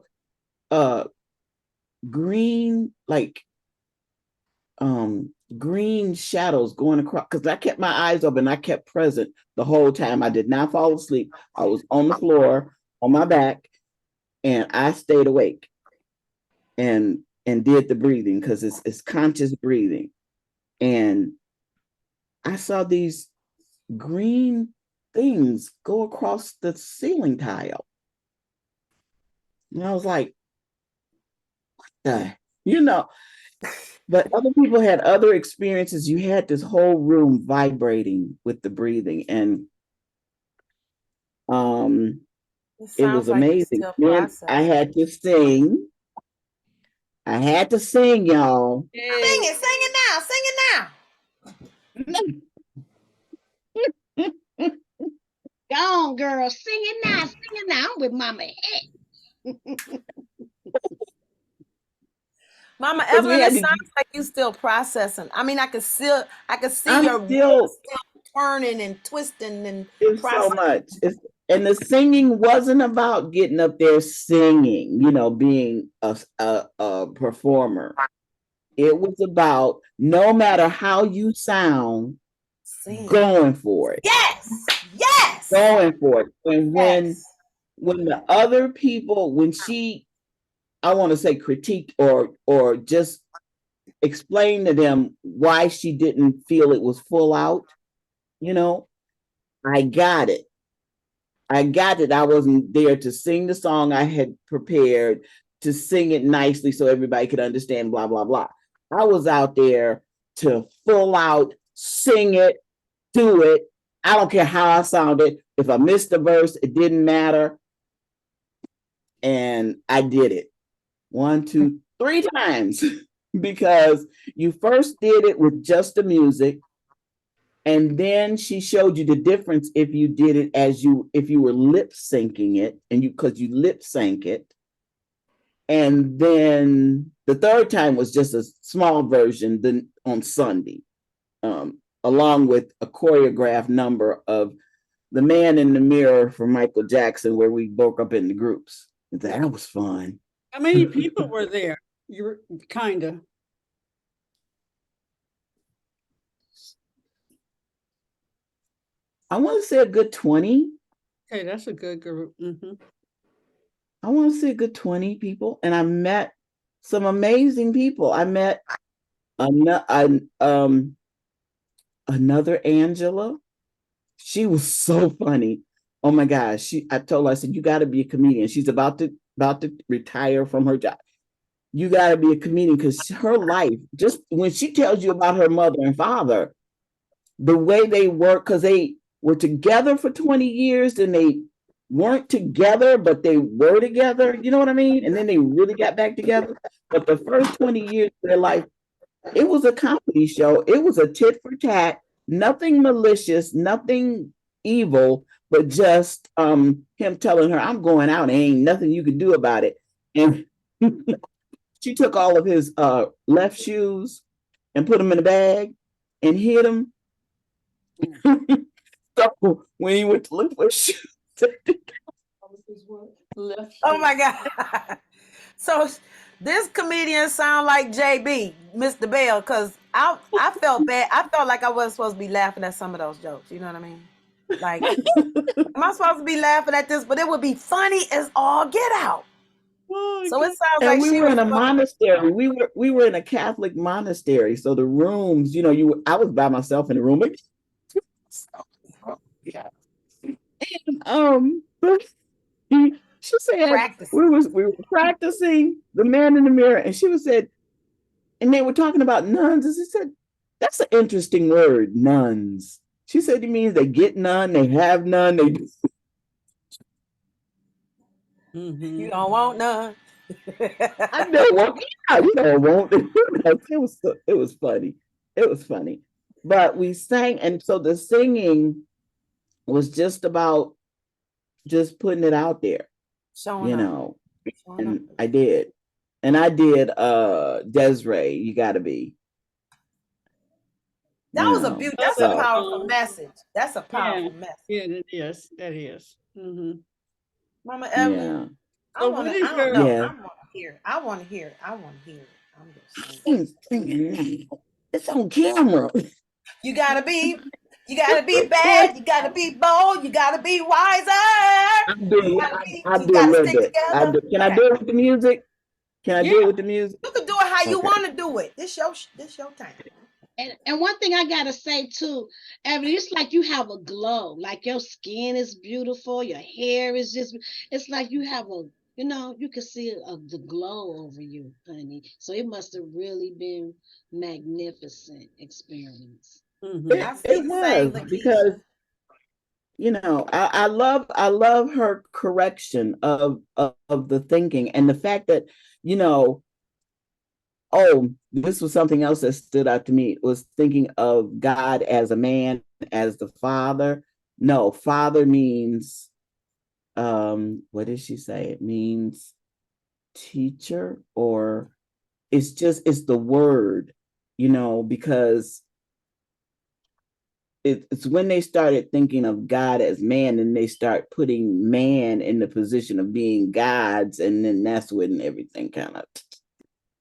green, like, green shadows going across, because I kept my eyes open. I kept present the whole time. I did not fall asleep. I was on the floor on my back, and I stayed awake and did the breathing, because it's conscious breathing. And I saw these green things go across the ceiling tile, and I was like, what the, but other people had other experiences. You had this whole room vibrating with the breathing, and it was amazing. Then I had to sing. Y'all. Sing it now. Go on, girl. Sing it now. I'm with Mama Head. Mama Evelyn, it sounds like you still processing. I mean, I could see your wheels still turning and twisting and so much. And the singing wasn't about getting up there singing, being a performer. It was about, no matter how you sound, going for it. Yes. Going for it. And when the other people, when she, I want to say, critiqued or just explained to them why she didn't feel it was full out, I got it. I wasn't there to sing the song I had prepared, to sing it nicely so everybody could understand, blah, blah, blah. I was out there to full out sing it, do it. I don't care how I sounded. If I missed the verse, it didn't matter. And I did it 1, 2, 3 times because you first did it with just the music. And then she showed you the difference if you did it if you were lip syncing it, and because you lip sync it. And then the third time was just a small version on Sunday, along with a choreographed number of The Man in the Mirror from Michael Jackson, where we broke up into groups. That was fun. How many people were there? You were kind of. I want to say a good 20. Okay, that's a good group. Mm-hmm. I want to say a good 20 people. And I met some amazing people. I met another Angela. She was so funny. Oh my gosh. I told her, I said, you got to be a comedian. She's about to retire from her job. You got to be a comedian, because her life, just when she tells you about her mother and father, the way they work, because they were together for 20 years, and they weren't together, but they were together. You know what I mean? And then they really got back together. But the first 20 years of their life, it was a comedy show. It was a tit for tat, nothing malicious, nothing evil, but just him telling her, I'm going out, and ain't nothing you can do about it. And she took all of his left shoes and put them in a bag and hid them. So when he went to look for shoes, oh my God. So this comedian sound like JB, Mr. Bell, because I felt bad. I felt like I wasn't supposed to be laughing at some of those jokes. You know what I mean? Like, am I supposed to be laughing at this? But it would be funny as all get out. So it sounds like we were in a monastery. We were in a Catholic monastery. So the rooms, I was by myself in the room. Yeah. And, she said we were practicing The Man in the Mirror, and she said, and they were talking about nuns, and she said, that's an interesting word, nuns. She said it means they get none, they have none, they do. You don't want none. I know what, yeah, you know, won't. It was funny. It was funny. But we sang, and so the singing was just about just putting it out there, Showing you up. know. Showing up. And I did. And I did Desiree, you gotta be. That You was a know, beauty. Love That's a that so powerful song. message. That's a Yeah, powerful message. yeah, that is. That is. Mama Evelyn, yeah. So what I is don't your know. Yeah. I want to hear it. I want to hear it. I want to hear it. I'm just saying. Ain't singing now. It's on camera. You gotta be, you gotta be bad. You gotta be bold. You gotta be wiser. I You do a gotta little stick bit. I together. do. Can I Okay. do it with the music? Can I do it Yeah. with the music? You can do it how you Okay. want to do it. This your time. And one thing I gotta say too, Evan, it's like you have a glow. Like your skin is beautiful, your hair is just. It's like you have a, you know, you can see the glow over you, honey. So it must have really been magnificent experience. I feel It the same, was because LaKeisha. you know I love her correction of the thinking and the fact that you know oh, this was something else that stood out to me was thinking of God as a man, as the father. No, father means what did she say? It means teacher, or it's the word, you know, because it's when they started thinking of God as man and they start putting man in the position of being gods, and then that's when everything kind of,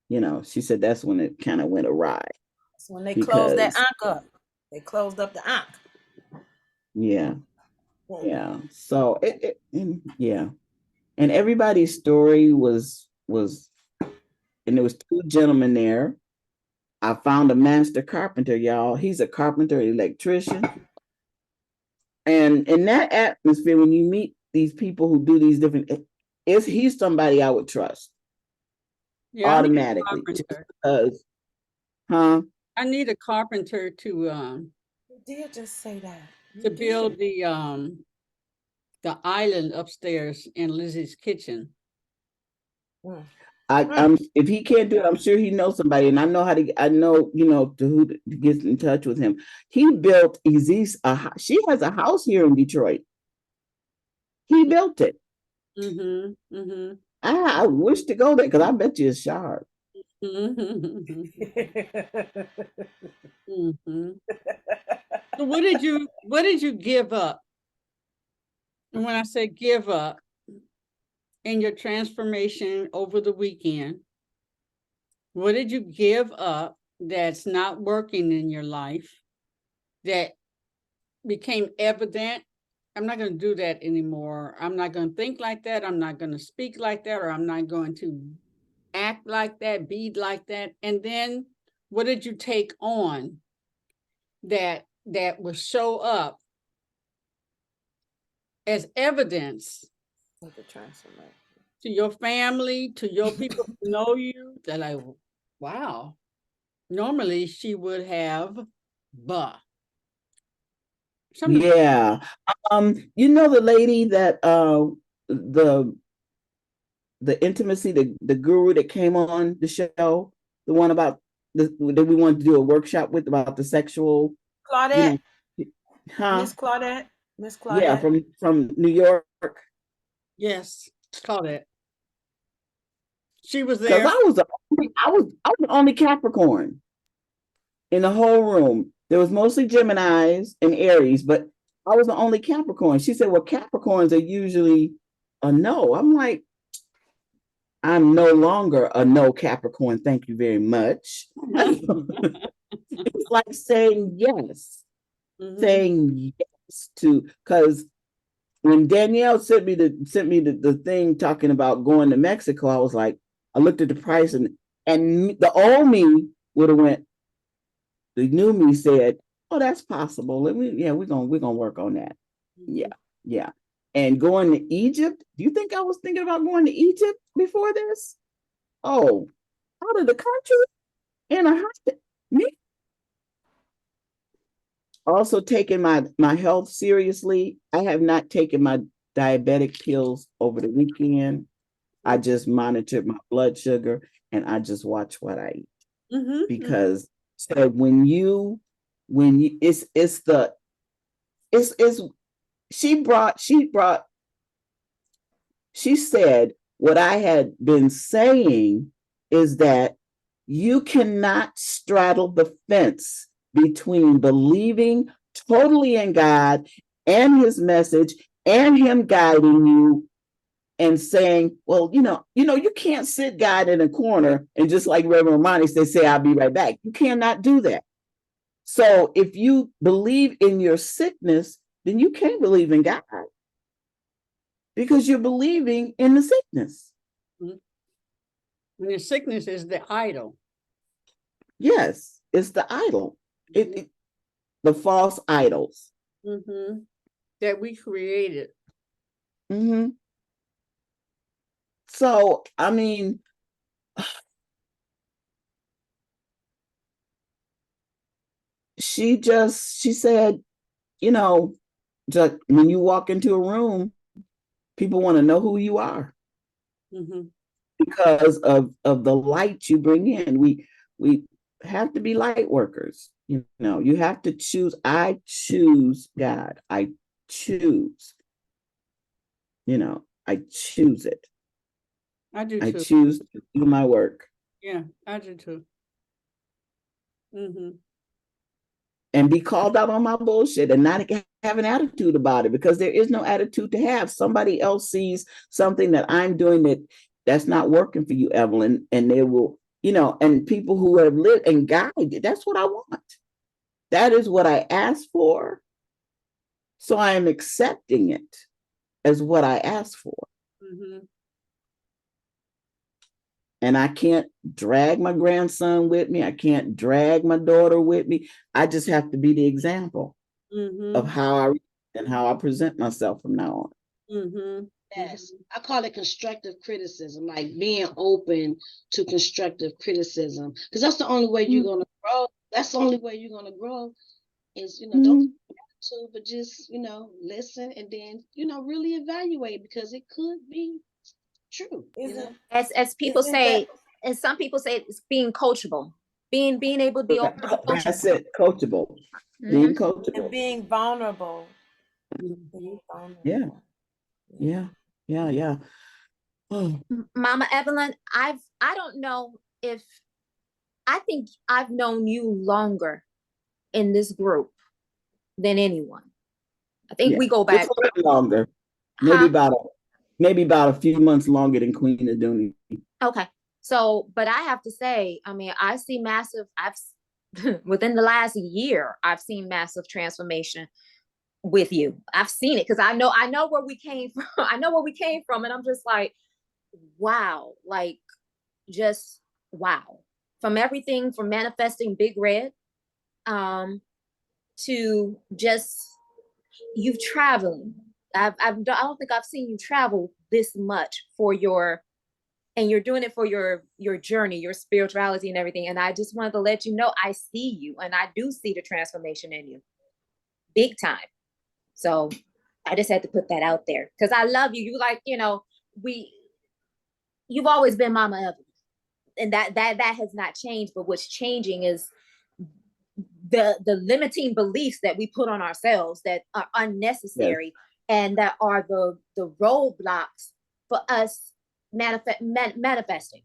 you know, she said that's when it kind of went awry. So when they closed that Because ankh up, they closed up the ankh. yeah, Whoa. yeah. So yeah, and everybody's story was, and there was two gentlemen there. I found a master carpenter, y'all. He's a carpenter, electrician, and in that atmosphere, when you meet these people who do these different, if he's somebody I would trust Yeah, I need a automatically, just carpenter. because, huh? I need a carpenter You did just say that. You to did. build the island upstairs in Lizzie's kitchen. Mm. I'm if he can't do it, I'm sure he knows somebody, and I know how to. I know you know to who to get in touch with him. He built Izis. She has a house here in Detroit. He built it. Mm-hmm. Mm-hmm. I wish to go there because I bet you it's sharp. Mm-hmm. Mm-hmm. So what did you give up? And when I say give up in your transformation over the weekend, what did you give up that's not working in your life that became evident? I'm not going to do that anymore. I'm not going to think like that. I'm not going to speak like that, or I'm not going to act like that, be like that. And then what did you take on that will show up as evidence With the transformation. to your family, to your people who know you? They're like, wow, normally she would have something. Yeah. You know the lady that the the intimacy, the guru that came on the show, the one about that we wanted to do a workshop with about the sexual, you Claudette, know, huh? Miss Claudette, Miss Yeah, Claudette. from New York. Yes, call it. She was Because there. I was the only Capricorn in the whole room. There was mostly Geminis and Aries, but I was the only Capricorn. She said, "Well, Capricorns are usually a no." I'm like, I'm no longer a no Capricorn. Thank you very much. It's like saying yes, saying yes to, because when Danyelle sent me the thing talking about going to Mexico, I was like, I looked at the price, and the old me would have went. The new me said, "Oh, that's possible. And we're gonna work on that." Yeah, yeah. And going to Egypt. Do you think I was thinking about going to Egypt before this? Oh, out of the country in a hospital. Me also taking my health seriously. I have not taken my diabetic pills over the weekend. I just monitored my blood sugar and I just watch what I eat. Because so when you it's she said what I had been saying is that you cannot straddle the fence between believing totally in God and his message and him guiding you and saying, well, you can't sit God in a corner and just like Reverend Romani, they say, I'll be right back. You cannot do that. So if you believe in your sickness, then you can't believe in God because you're believing in the sickness. And the sickness is the idol. Yes, it's the idol. The false idols that we created. So, I mean, she said, just when you walk into a room, people want to know who you are because of the light you bring in. We have to be light workers. You have to choose. I choose God. I choose. I choose it. I do too. I choose to do my work. Yeah, I do too. And be called out on my bullshit and not have an attitude about it, because there is no attitude to have. Somebody else sees something that I'm doing that's not working for you, Evelyn, and they will, and people who have lived and guided, that's what I want. That is what I asked for. So I am accepting it as what I asked for. And I can't drag my grandson with me. I can't drag my daughter with me. I just have to be the example of how I present myself from now on. Yes, I call it constructive criticism, like being open to constructive criticism, because that's the only way you're gonna grow. That's the only way you're gonna grow is don't but just listen and then really evaluate, because it could be true. As people say, as some people say, it's being coachable, being able to be open to be coachable. That's it, coachable. Being coachable. And being vulnerable. Yeah. Oh. Mama Evelyn, I don't know if I think I've known you longer in this group than anyone. I think we go back just a little longer. Maybe about a few months longer than Queen Aduni. Okay. So, but I have to say, I mean, I see within the last year, I've seen massive transformation with you. I've seen it because I know where we came from. I know where we came from. And I'm just like, wow, just wow. From everything from manifesting Big Red, to just you traveling. I don't think I've seen you travel this much and you're doing it for your journey, your spirituality and everything. And I just wanted to let you know, I see you and I do see the transformation in you big time. So I just had to put that out there because I love you. You've always been Mama Evelyn, and that has not changed. But what's changing is the limiting beliefs that we put on ourselves that are unnecessary and that are the roadblocks for us manifesting.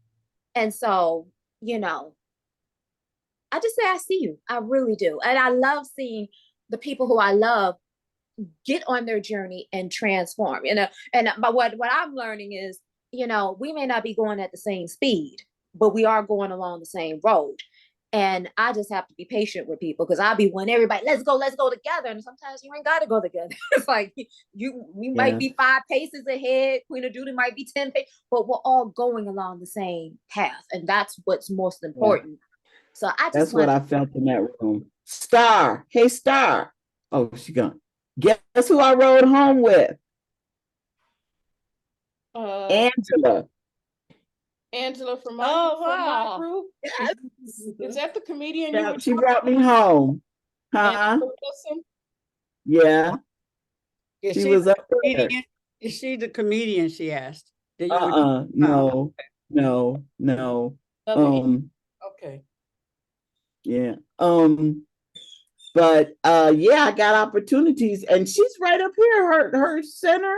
And so, I just say I see you. I really do. And I love seeing the people who I love get on their journey and transform. But what I'm learning is, we may not be going at the same speed, but we are going along the same road. And I just have to be patient with people because I'll be wanting everybody, let's go together. And sometimes you ain't got to go together. It's like we might be 5 paces ahead. Queen of Judy might be 10 paces, but we're all going along the same path. And that's what's most important. So that's what I felt in that room. Star. Hey, Star. Oh, she gone. Guess who I rode home with? Angela. Angela from my group. Yes. Is that the comedian? She brought me home. Huh? Yeah. She was up there. Is she the comedian? She asked. that you were No, no. Okay. Yeah. But yeah, I got opportunities, and she's right up here. Her center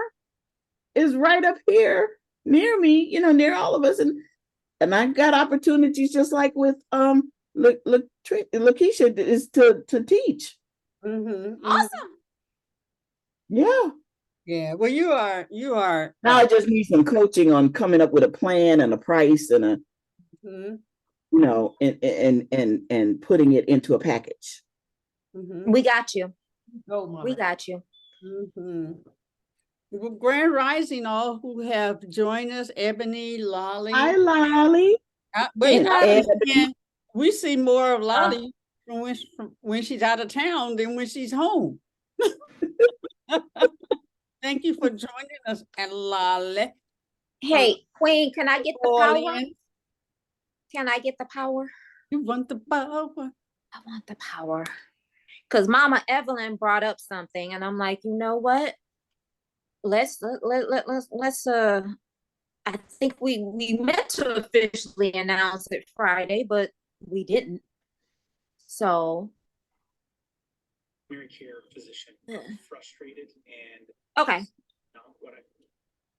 is right up here near me, near all of us, and I got opportunities just like with LaKeisha is to teach. Awesome. Yeah. Yeah. Well, you are. Now I just need some coaching on coming up with a plan and a price and a and putting it into a package. We got you. Oh, we got you. Well, Grand Rising, all who have joined us, Ebony, Lolly. Hi, Lolly. We see more of Lolly from when she's out of town than when she's home. Thank you for joining us, and Lolly. Hey, Queen, can I get the power? Can I get the power? You want the power? I want the power. Because Mama Evelyn brought up something, and I'm like, you know what? Let's I think we meant to officially announce it Friday, but we didn't. So primary care physician frustrated and okay. not what I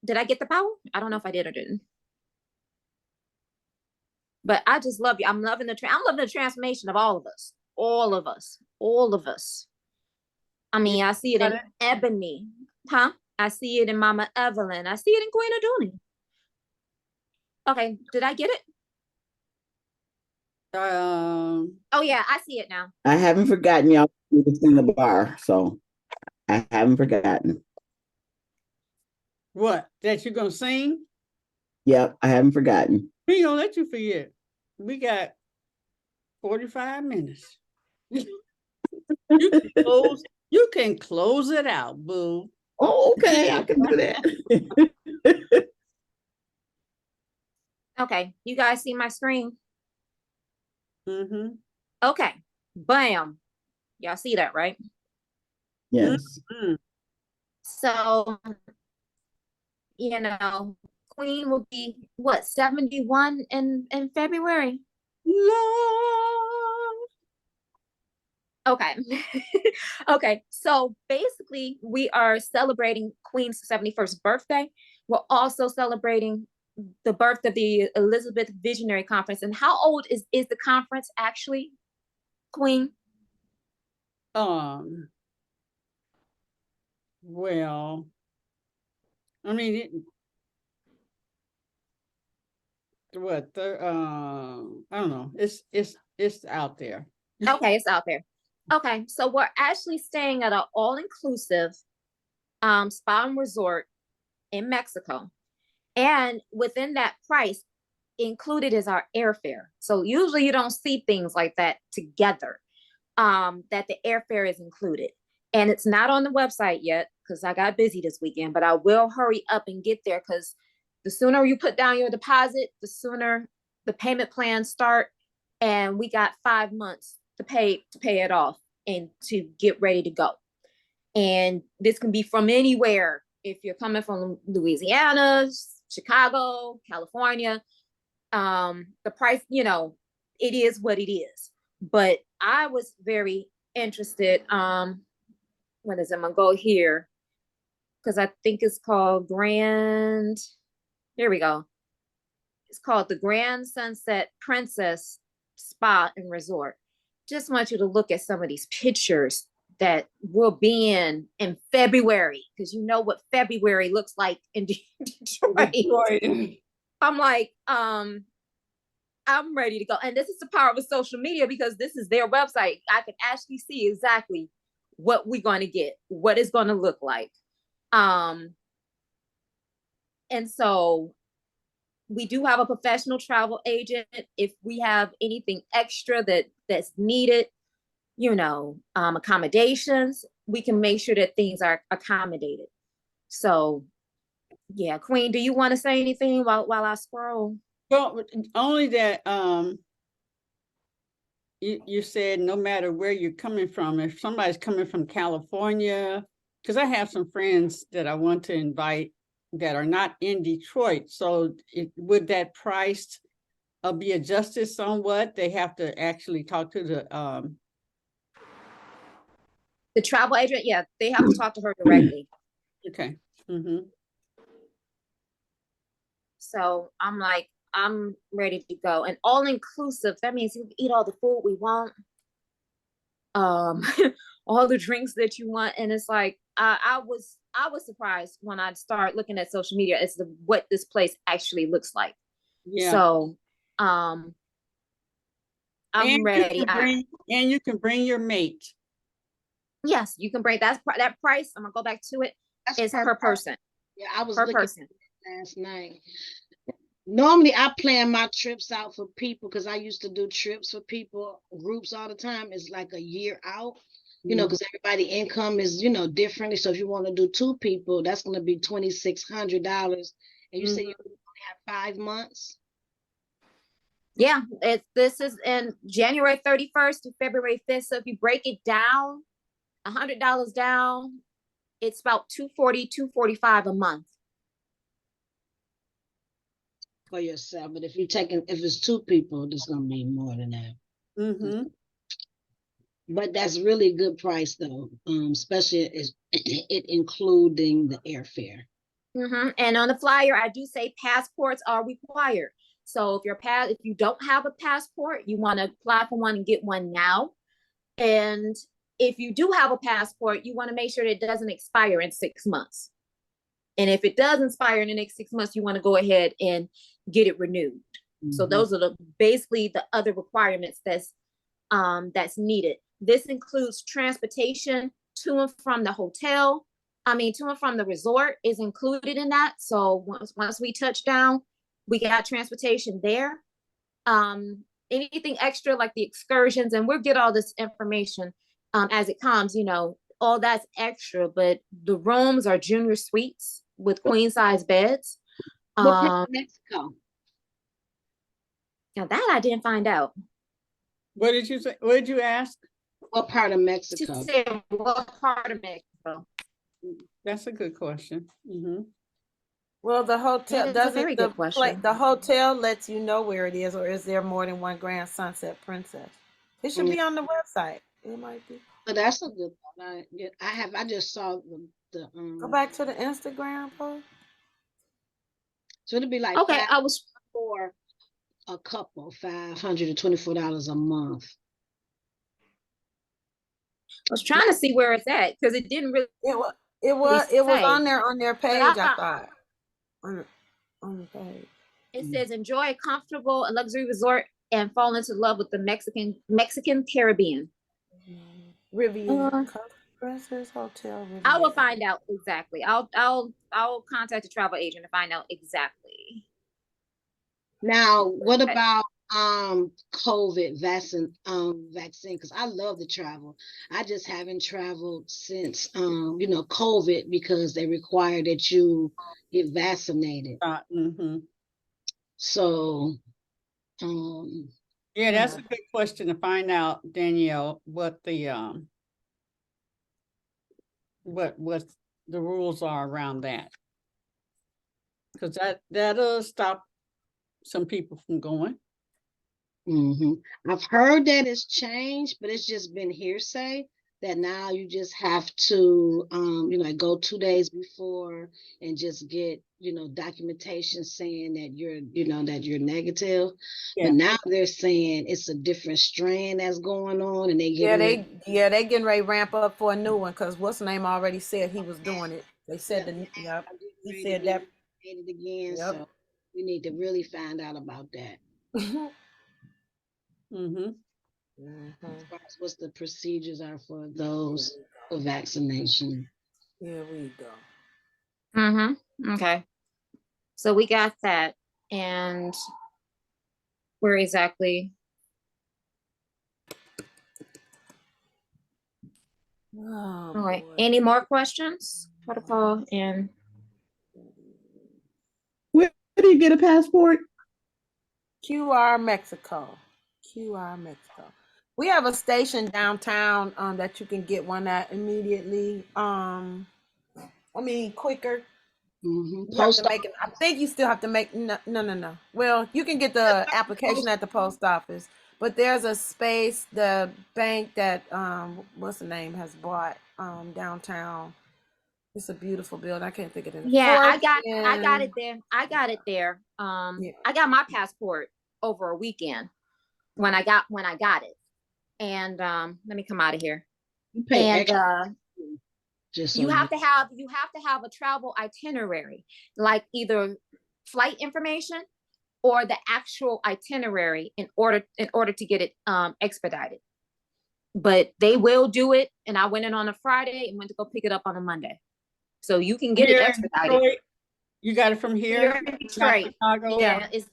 Did I get the power? I don't know if I did or didn't. But I just love you. I'm loving the transformation of all of us. All of us. All of us. I mean, I see it in Ebony. Huh? I see it in Mama Evelyn. I see it in Queen Aduni. Okay, did I get it? Oh yeah, I see it now. I haven't forgotten y'all in the bar, so I haven't forgotten. What? That you're gonna sing? Yep, I haven't forgotten. We gonna let you forget. We got 45 minutes. You can close it out, boo. Oh, okay, I can do that. Okay, you guys see my screen? Okay, bam. Y'all see that, right? Yes. So, Queen will be what, 71 in February? Love. Okay. Okay, so basically we are celebrating Queen's 71st birthday. We're also celebrating the birth of the Elizabeth Visionary Conference. And how old is the conference actually, Queen? Well, I mean, I don't know. It's out there. Okay, it's out there. Okay, so we're actually staying at an all-inclusive spa and resort in Mexico. And within that price, included is our airfare. So usually you don't see things like that together, that the airfare is included. And it's not on the website yet because I got busy this weekend, but I will hurry up and get there because the sooner you put down your deposit, the sooner the payment plans start. And we got 5 months to pay it off and to get ready to go. And this can be from anywhere. If you're coming from Louisiana, Chicago, California, the price, it is what it is. But I was very interested. What is it? I'm gonna go here because I think it's called Grand. Here we go. It's called the Grand Sunset Princess Spa and Resort. Just want you to look at some of these pictures that will be in February, because you know what February looks like in Detroit. I'm like, I'm ready to go. And this is the power of social media, because this is their website. I can actually see exactly what we're going to get, what it's going to look like. And so we do have a professional travel agent. If we have anything extra that's needed, accommodations, we can make sure that things are accommodated. So yeah, Queen, do you want to say anything while I scroll? Well, only that you said no matter where you're coming from, if somebody's coming from California, because I have some friends that I want to invite that are not in Detroit. So would that price be adjusted somewhat? They have to actually talk to The travel agent, yeah, they have to talk to her directly. okay. So I'm like, I'm ready to go. And all inclusive, that means you can eat all the food we want, all the drinks that you want. And it's like, I was surprised when I started looking at social media as to what this place actually looks like. Yeah. So I'm ready. And you can bring your mate. Yes, you can bring that price. I'm gonna go back to it. It's per person. Yeah, I was per looking person last night. Normally I plan my trips out for people because I used to do trips for people, groups all the time. It's like a year out, you know, because everybody income is, you know, differently. So if you want to do 2 people, that's going to be $2,600. And you say you only have 5 months. Yeah, this is in January 31st to February 5th. So if you break it down, $100 down, it's about $240, $245 a month For yourself. But if it's 2 people, it's gonna be more than that. But that's really good price though, especially it including the airfare. And on the flyer, I do say passports are required. So if you don't have a passport, you want to apply for one and get one now. And if you do have a passport, you want to make sure that it doesn't expire in 6 months. And if it does expire in the next 6 months, you want to go ahead and get it renewed. So those are basically the other requirements that's needed. This includes transportation to and from the hotel. To and from the resort is included in that. So once we touch down, we got transportation there. Anything extra like the excursions, and we'll get all this information as it comes, you know, all that's extra, but the rooms are junior suites with queen size beds. What part of Mexico? Now that I didn't find out. What did you say? What did you ask? What part of Mexico? She said, what part of Mexico? That's a good question. Well, the hotel doesn't the hotel lets you know where it is, or is there more than one Grand Sunset Princess? It should be on the website. It might be. But that's a good one. I just saw the Go back to the Instagram post. So it'd be like okay, for a couple, $524 a month. I was trying to see where it's at because it didn't really. It was on their page. I thought on the page. It says enjoy a comfortable and luxury resort and fall into love with the Mexican Caribbean. Riviera Princess Hotel. Riviera. I will find out exactly. I'll contact the travel agent to find out exactly. Now, what about COVID vaccine? Because I love to travel. I just haven't traveled since COVID because they require that you get vaccinated. So yeah, that's a good question to find out, Danyelle, what the what the rules are around that, because that'll stop some people from going. I've heard that it's changed, but it's just been hearsay that now you just have to go 2 days before and just get documentation saying that you're negative. But now they're saying it's a different strain that's going on, and they getting ready to ramp up for a new one because what's name already said he was doing it. They said he said that it again. So we need to really find out about that. As far as what the procedures are for those for vaccination. Here we go. Okay. So we got that. And where exactly? All right. Any more questions? Protocol and where do you get a passport? QR Mexico. We have a station downtown that you can get one at immediately. Quicker. Mhm. You have Post to make it. I think you still have to make no. Well, you can get the application at the post office, but there's a space the bank that what's the name has bought downtown. It's a beautiful building. I can't think of it. Yeah, Fourth I got and it there. I got it there. yeah. I got my passport over a weekend when I got it. And let me come out of here. you pay And extra just so you have to have a travel itinerary, like either flight information or the actual itinerary in order to get it expedited. But they will do it, and I went in on a Friday and went to go pick it up on a Monday. So you can get it Here in expedited. Detroit, you got it from Here here, in not Detroit. Chicago. Yeah, it's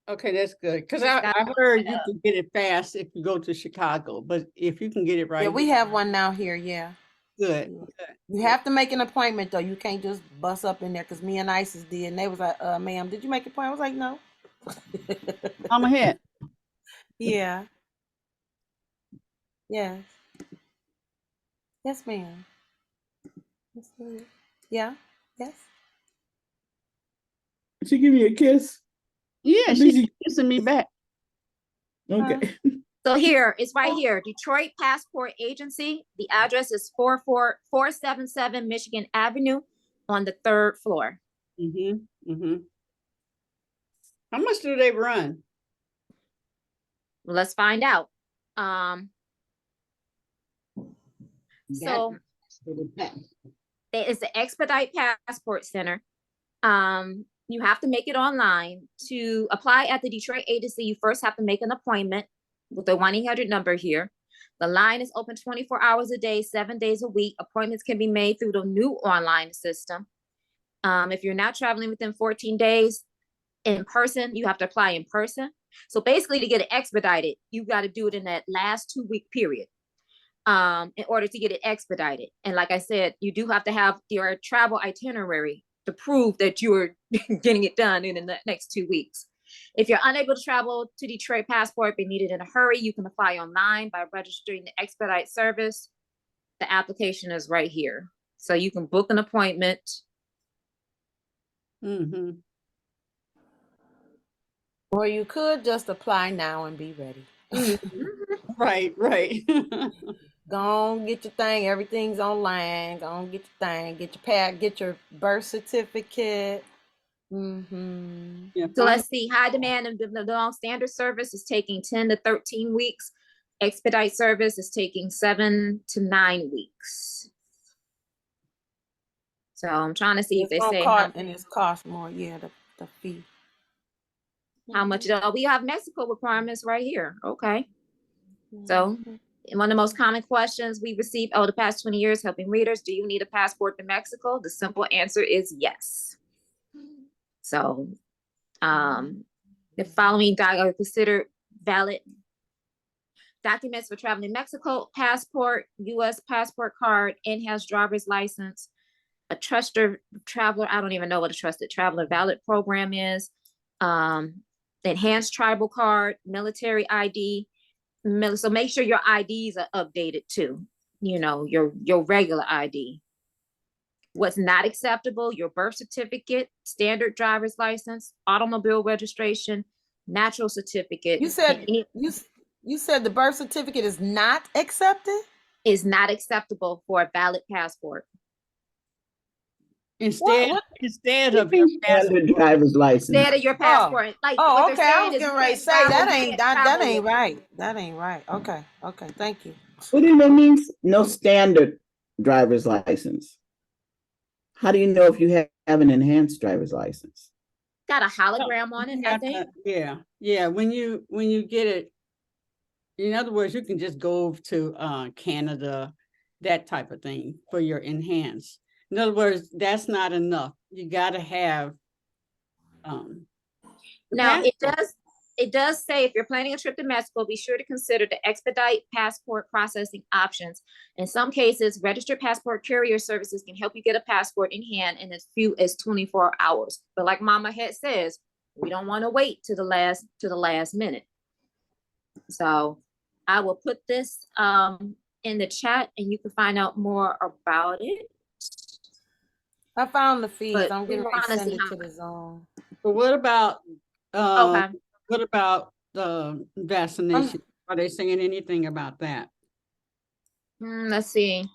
Okay, that's good. Because Just I got heard set you up. can get it fast if you go to Chicago, but if you can get it Yeah, right we here, have one now here. Yeah. good. Yeah. Good. You have to make an appointment though. You can't just bust up in there because me and Isis did, and they was like, ma'am, did you make an appointment?" I was like, "No." I'm ahead. Yeah. Yes. Yes, ma'am. Yes, ma'am. Yeah. Yes. She give me a kiss. Yeah, I think she's kissing me back. okay. So here, it's right here, Detroit Passport Agency. The address is 477 Michigan Avenue on the 3rd floor. Mm-hmm. Mm-hmm. How much do they run? Well, let's find out. So it's the Expedite Passport Center. You have to make it online. To apply at the Detroit agency, you first have to make an appointment with the 1-800 number here. The line is open 24 hours a day, 7 days a week. Appointments can be made through the new online system. If you're not traveling within 14 days in person, you have to apply in person. So basically, to get it expedited, you got to do it in that last 2-week period in order to get it expedited. And like I said, you do have to have your travel itinerary to prove that you're getting it done in the next 2 weeks. If you're unable to travel to Detroit Passport but need it in a hurry, you can apply online by registering the expedite service. The application is right here. So you can book an appointment. Mm-hmm. Or you could just apply now and be ready. Right, right. Go on, get your thing. Everything's online. Go on, get your thing. Get your pad. Get your birth certificate. Mm-hmm. Yeah, So let's see. High demand and the long standard service is taking 10 to 13 weeks. Expedite service is taking 7 to 9 weeks. So I'm trying to see if they say and it's cost more. Yeah, the fee. how much. We have Mexico requirements right here. Okay. So one of the most common questions we receive over the past 20 years helping readers, do you need a passport to Mexico? The simple answer is yes. So the following are considered valid documents for traveling Mexico: passport, U.S. passport card, enhanced driver's license, a trusted traveler. I don't even know what a trusted traveler valid program is. Enhanced tribal card, military ID. So make sure your IDs are updated too. You know, your regular ID. What's not acceptable: your birth certificate, standard driver's license, automobile registration, natural certificate. You said you said the birth certificate is not accepted? Is not acceptable for a valid passport. Instead of your passport. driver's license. Instead of your passport. Like what okay. they're I saying was is getting ready to say that ain't right. That ain't right. Okay. Thank you. What do that mean? No standard driver's license. How do you know if you have an enhanced driver's license? Got a hologram on it, I think. Yeah. When you get it, in other words, you can just go to Canada, that type of thing for your enhanced. In other words, that's not enough. You got to have. Now it does say if you're planning a trip to Mexico, be sure to consider the expedite passport processing options. In some cases, registered passport courier services can help you get a passport in hand in as few as 24 hours. But like Mama had says, we don't want to wait to the last minute. So I will put this in the chat and you can find out more about it. I found the fees. But I'm we getting ready to want to send see it how to the Zone. But okay. what about the vaccination? Are they saying anything about that? Let's see.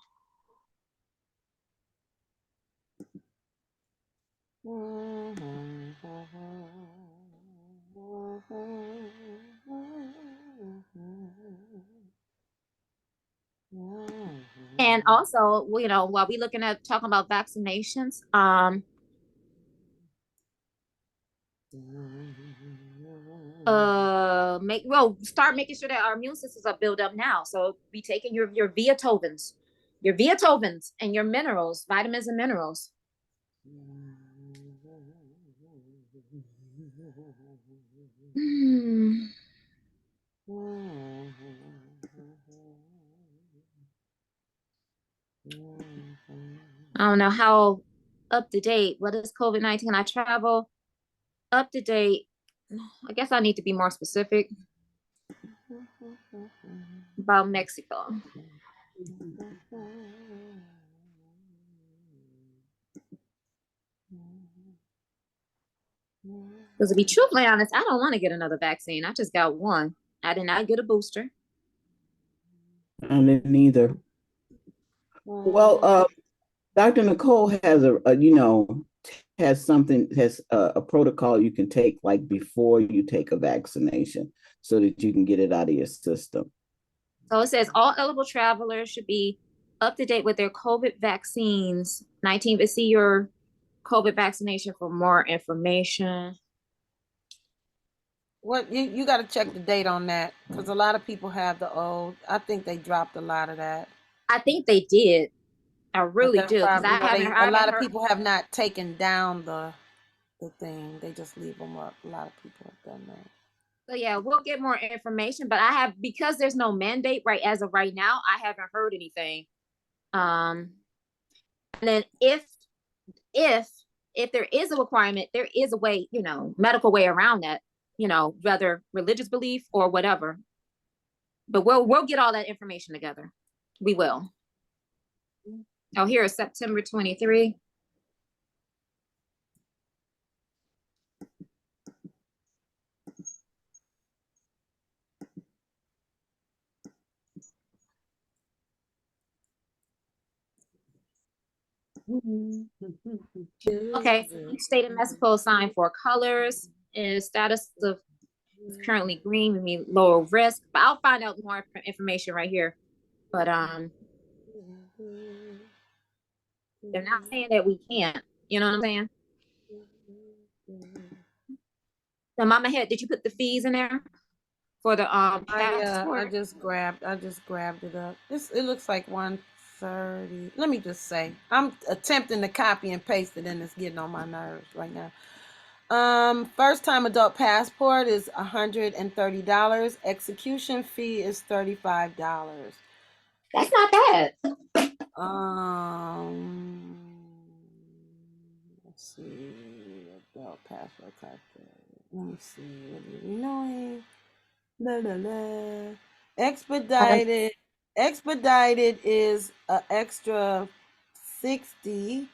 And also, you know, while we looking at talking about vaccinations, start making sure that our immune systems are built up now. So be taking your Viatovins and your minerals, vitamins and minerals. I don't know how up to date. What is COVID-19? I travel up to date. I guess I need to be more specific about Mexico. Because to be truthfully honest, I don't want to get another vaccine. I just got one. I did not get a booster. I didn't either. Well, Dr. Nicole has a protocol you can take like before you take a vaccination so that you can get it out of your system. So it says all eligible travelers should be up to date with their COVID vaccines. 19, but see your COVID vaccination for more information. What you got to check the date on that, because a lot of people have the old. I think they dropped a lot of that. I think they did. I really do, because I haven't a lot of people have not taken down the thing. They just leave them up. A lot of people have done that. So yeah, we'll get more information, but because there's no mandate right as of right now, I haven't heard anything. And then if there is a requirement, there is a way, you know, medical way around that, you know, whether religious belief or whatever. But we'll get all that information together. We will. Oh, here is September 23. Okay, so each state in Mexico assigned 4 colors. Is status of currently green, we mean lower risk. But I'll find out more information right here. But they're not saying that we can't. You know what I'm saying? So Mama Head, did you put the fees in there for the passport? I just grabbed it up. It looks like 130. Let me just say, I'm attempting to copy and paste it, and it's getting on my nerves right now. First time adult passport is $130. Execution fee is $35. That's not bad. Let's see. Adult passport type. Let me see. What are we knowing? Blah, blah, blah. Expedited is an extra $60.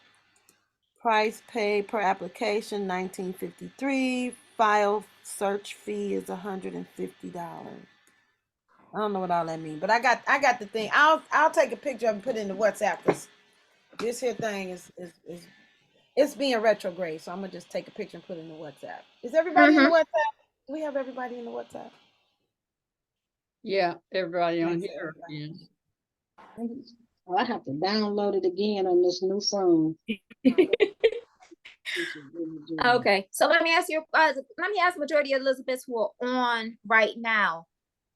Price paid per application $19.53. File search fee is $150. I don't know what all that means, but I got the thing. I'll take a picture of it and put it in the WhatsApp, because this here thing is it's being retrograde. So I'm gonna just take a picture and put it in the WhatsApp. Is everybody in the WhatsApp? Do we have everybody in the WhatsApp? Yeah, everybody on here is. I have to download it again on this new phone. Okay, so let me ask majority of Elizabeths who are on right now,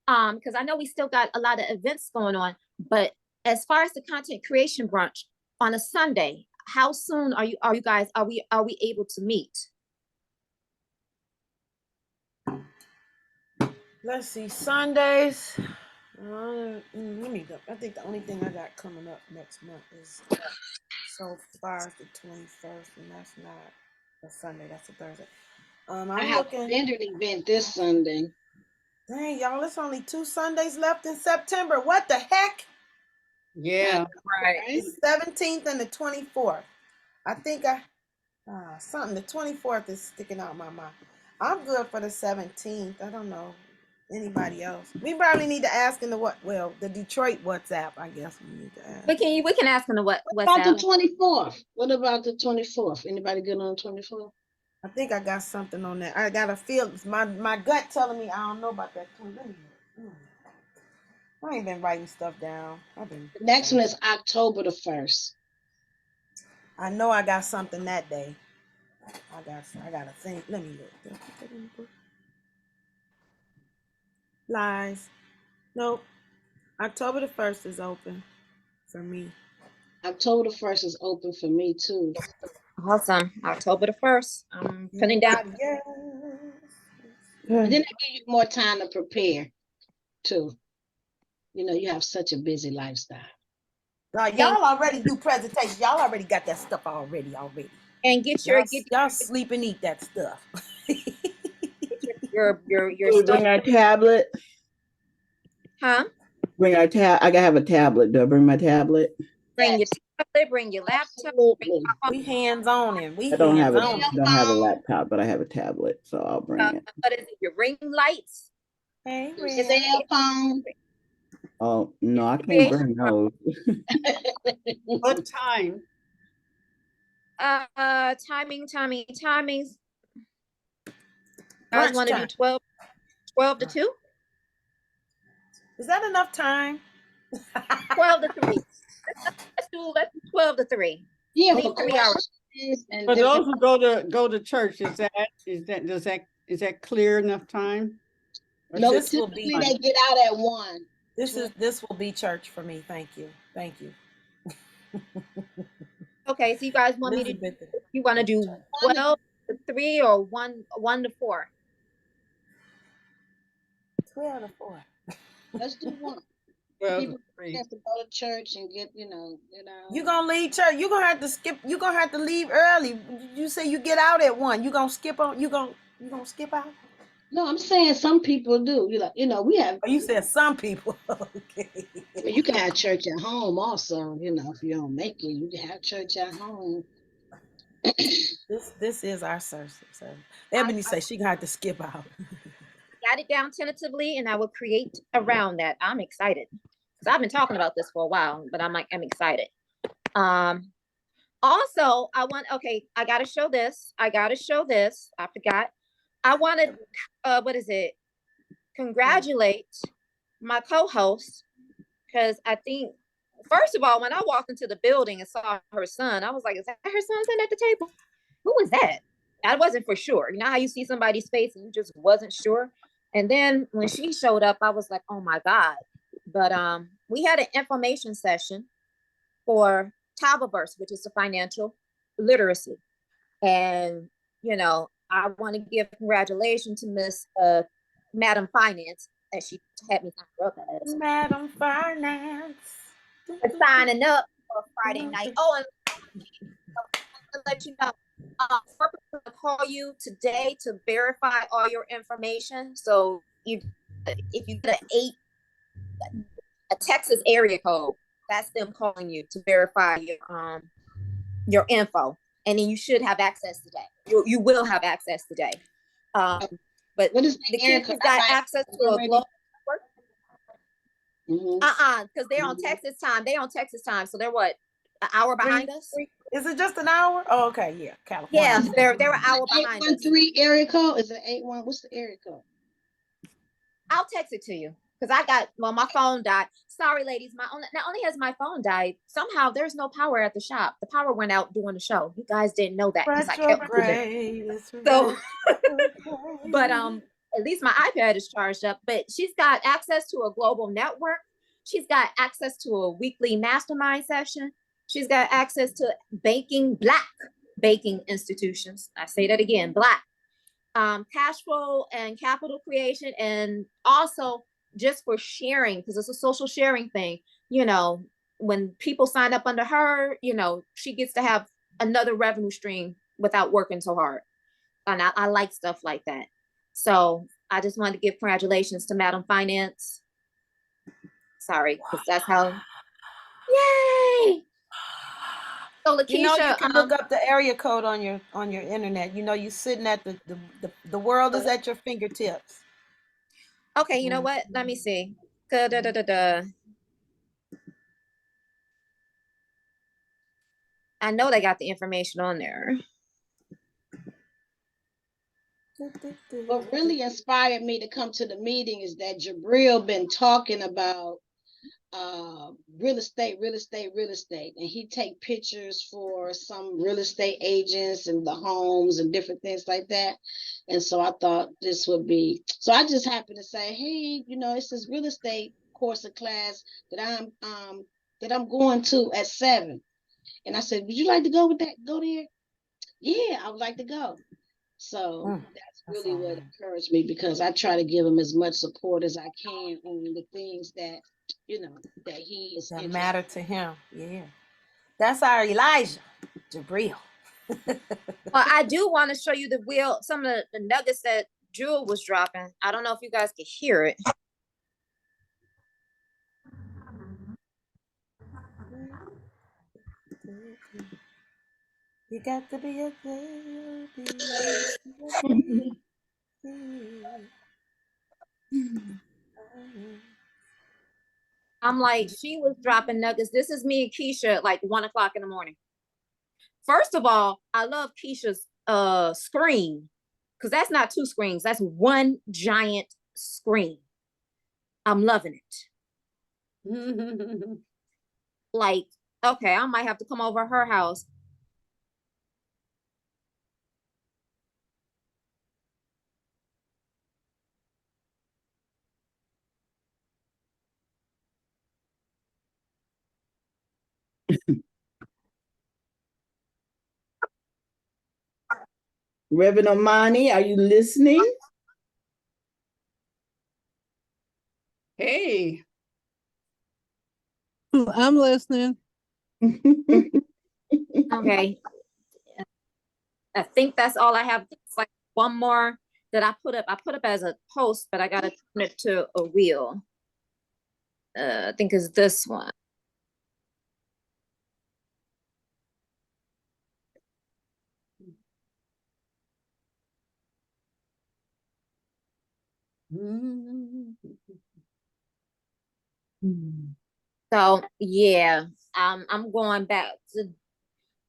because I know we still got a lot of events going on. But as far as the content creation brunch on a Sunday, how soon are you guys? Are we able to meet? Let's see, Sundays. Let me go. I think the only thing I got coming up next month is so far is the 21st, and that's not a Sunday. That's a Thursday. I have a vendor event this Sunday. Dang, y'all, it's only 2 Sundays left in September. What the heck? Yeah, right. The 17th and the 24th. I think something, the 24th is sticking out my mind. I'm good for the 17th. I don't know anybody else. We probably need to ask in the Detroit WhatsApp, I guess we need to ask. We can ask in the What about the WhatsApp. 24th? What about the 24th? Anybody good on the 24th? I think I got something on that. I got a feel. My gut telling me I don't know about that. Let me look. I ain't been writing stuff down. The next one is October the 1st. I know I got something that day. I gotta think. Let me look. Did I put that in the book? Lies. Nope. October the 1st is open for me. October the 1st is open for me too. Awesome. October the 1st. I'm putting down. Yes. And then they give you more time to prepare too. You know, you have such a busy lifestyle. Y'all already do presentations. Y'all already got that stuff already. And get y'all sleep and eat that stuff. your Bring stuff. our tablet. Huh? Bring our I gotta have a tablet. Do I bring my tablet? Bring your tablet, bring your laptop. We hands on it. I don't have a laptop, but I have a tablet, so I'll bring it. What is it? Your ring lights? Hey, Is there a phone? Oh no, I can't bring those. What time? Timings. I want to do 12 to 2. Is that enough time? 12 to 3. Let's do 12 to 3. Yeah, for 3 hours. For those who go to church, is that clear enough time? No, typically they get out at 1. This will be church for me. Thank you. Okay, so you guys want me to? You want to do 12 to 3 or 1 to 4? 12 to 4. Let's do 1. People have to go to church and get, You gonna leave church? You gonna have to skip? You gonna have to leave early? You say you get out at 1. You gonna skip on? You gonna skip out? No, I'm saying some people do. We have. Oh, you said some people. Okay. You can have church at home also. If you don't make it, you can have church at home. This is our service. Ebony says she gonna have to skip out. Got it down tentatively, and I will create around that. I'm excited because I've been talking about this for a while, but I'm excited. Also, I gotta show this. I forgot. I wanted, congratulate my co-host, because I think, first of all, when I walked into the building and saw her son, I was like, is that her son sitting at the table? Who was that? I wasn't for sure. You know how you see somebody's face and you just wasn't sure? And then when she showed up, I was like, oh my God. But we had an information session for Tabaverse, which is the financial literacy. And, I want to give congratulations to Miss Madam Finance, as she had me as. Madam Finance. For signing up for Friday night. Oh, and to let you know, we're going to call you today to verify all your information. So if you get a Texas area code, that's them calling you to verify your info, and then you should have access today. You will have access today. But what is the kids got access to a global network. Because they're on Texas time. So they're what, an hour behind us? Is it just an hour? Oh, okay, yeah, California. Yeah, they're an hour behind us. 813 area code? Is it 81? What's the area code? I'll text it to you because my phone died. Sorry, ladies, not only has my phone died, somehow there's no power at the shop. The power went out during the show. You guys didn't know that because I kept moving. So, but at least my iPad is charged up. But she's got access to a global network. She's got access to a weekly mastermind session. She's got access to Black baking institutions. I say that again, Black. Cash flow and capital creation, and also just for sharing, because it's a social sharing thing. When people sign up under her, she gets to have another revenue stream without working so hard. And I like stuff like that. So I just wanted to give congratulations to Madam Finance. Sorry, because that's how. Yay! So You know, you LaKeisha, can look up the area code on your internet. You know, you're sitting at the world is at your fingertips. okay, you know what? Let me see. Da-da-da-da-da. I know they got the information on there. What really inspired me to come to the meeting is that Jabril been talking about real estate, and he take pictures for some real estate agents and the homes and different things like that. And so I thought this would be, so I just happened to say, hey, you know, it's this real estate course of class that I'm going to at 7. And I said, would you like to go with that? Go there? Yeah, I would like to go. So that's really what encouraged me, because I try to give him as much support as I can on the things that, you know, that he is That interested matter to him. Yeah. That's our Elijah, Jabril. Well, I do want to show you the wheel, some of the nuggets that Jewel was dropping. I don't know if you guys can hear it. You got to be a I'm like, she was dropping nuggets. This is me and Keisha at like 1 o'clock in the morning. First of all, I love Keisha's screen, because that's not 2 screens. That's one giant screen. I'm loving it. Like, okay, I might have to come over her house. Reverend Amani, are you listening? Hey. I'm listening. Okay. I think that's all I have. It's like one more that I put up. I put up as a post, but I gotta turn it to a reel. I think it's this one. So yeah, I'm going back to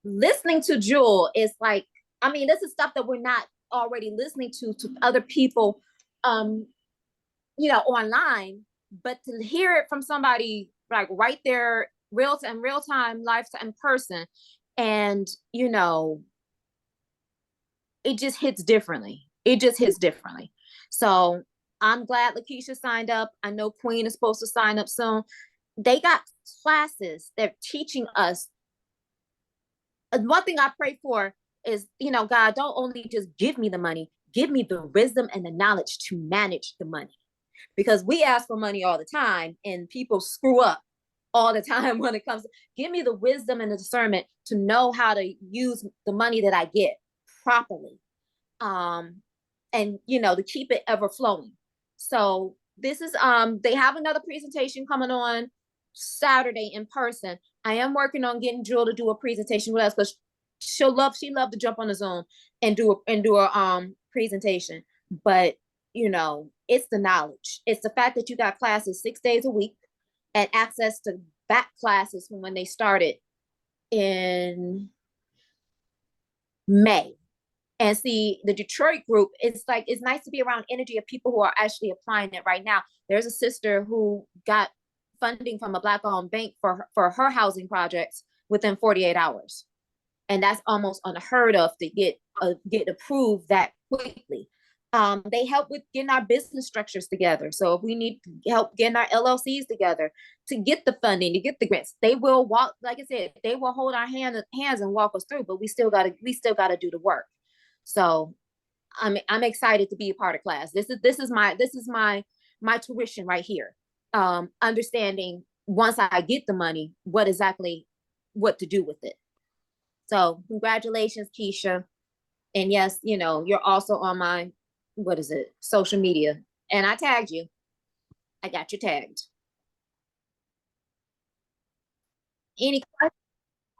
listening to Jewel. Is like, I mean, this is stuff that we're not already listening to other people, you know, online, but to hear it from somebody like right there, real time, live in person, and you know, it just hits differently. It just hits differently. So I'm glad LaKeisha signed up. I know Queen is supposed to sign up soon. They got classes. They're teaching us. One thing I pray for is, you know, God, don't only just give me the money, give me the wisdom and the knowledge to manage the money. Because we ask for money all the time and people screw up all the time when it comes. Give me the wisdom and the discernment to know how to use the money that I get properly. And you know, to keep it ever flowing. So this is they have another presentation coming on Saturday in person. I am working on getting Jewel to do a presentation with us, because she loved to jump on the Zoom and do a presentation. But you know, it's the knowledge. It's the fact that you got classes 6 days a week and access to back classes from when they started in May. And see, the Detroit group, it's like, it's nice to be around energy of people who are actually applying it right now. There's a sister who got funding from a Black-owned bank for her housing projects within 48 hours. And that's almost unheard of to get approved that quickly. They help with getting our business structures together. So if we need help getting our LLCs together to get the funding, to get the grants, they will walk, like I said, they will hold our hands and walk us through, but we still gotta do the work. So I'm excited to be a part of class. This is my tuition right here. Understanding once I get the money, what to do with it. So congratulations, Keisha. And yes, you know, you're also on my, social media. And I tagged you. I got you tagged. Any questions?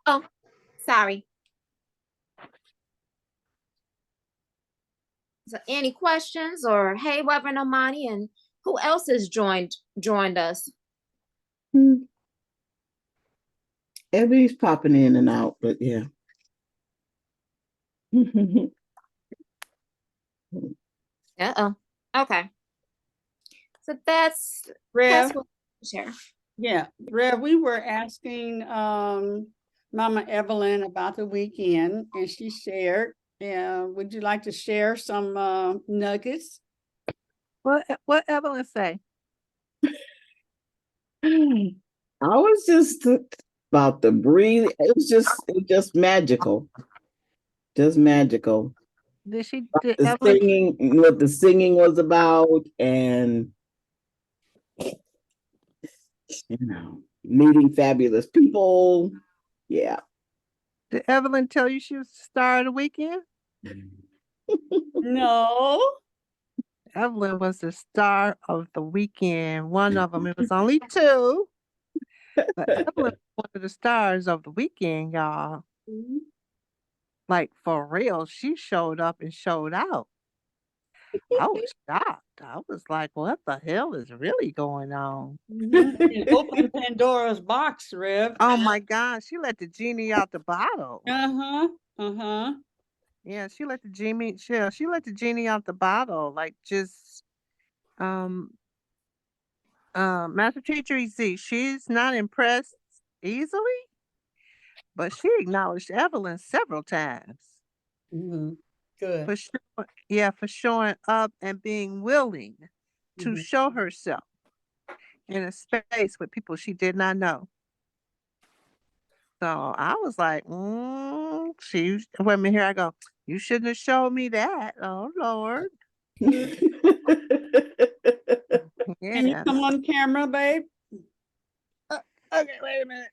Oh, Sorry. So any questions or hey, Reverend Amani, and who else has joined us? Everybody's popping in and out, but yeah. Uh-oh. Okay. So that's Rev, what share. yeah, Rev, we were asking Mama Evelyn about the weekend, and she shared. Yeah, would you like to share some nuggets? What Evelyn say? I was just about to breathe. It's just magical. Just magical. Did The singing, what the singing was about, and meeting fabulous people. Yeah. Did Evelyn tell you she was the star of the weekend? No. Evelyn was the star of the weekend. One of them. It was only two. But Evelyn was one of the stars of the weekend, y'all. Like, for real, she showed up and showed out. I was shocked. I was like, what the hell is really going on? Open Pandora's box, Rev. Oh my God, she let the genie out the bottle. Yeah, she let the genie out the bottle. Like, just Master Teacher EZ, she's not impressed easily, but she acknowledged Evelyn several times. Good. For showing up and being willing to show herself in a space with people she did not know. So I was like, wait a minute, here I go. You shouldn't have showed me that. Oh Lord. Can you come on camera, babe? Okay, wait a minute.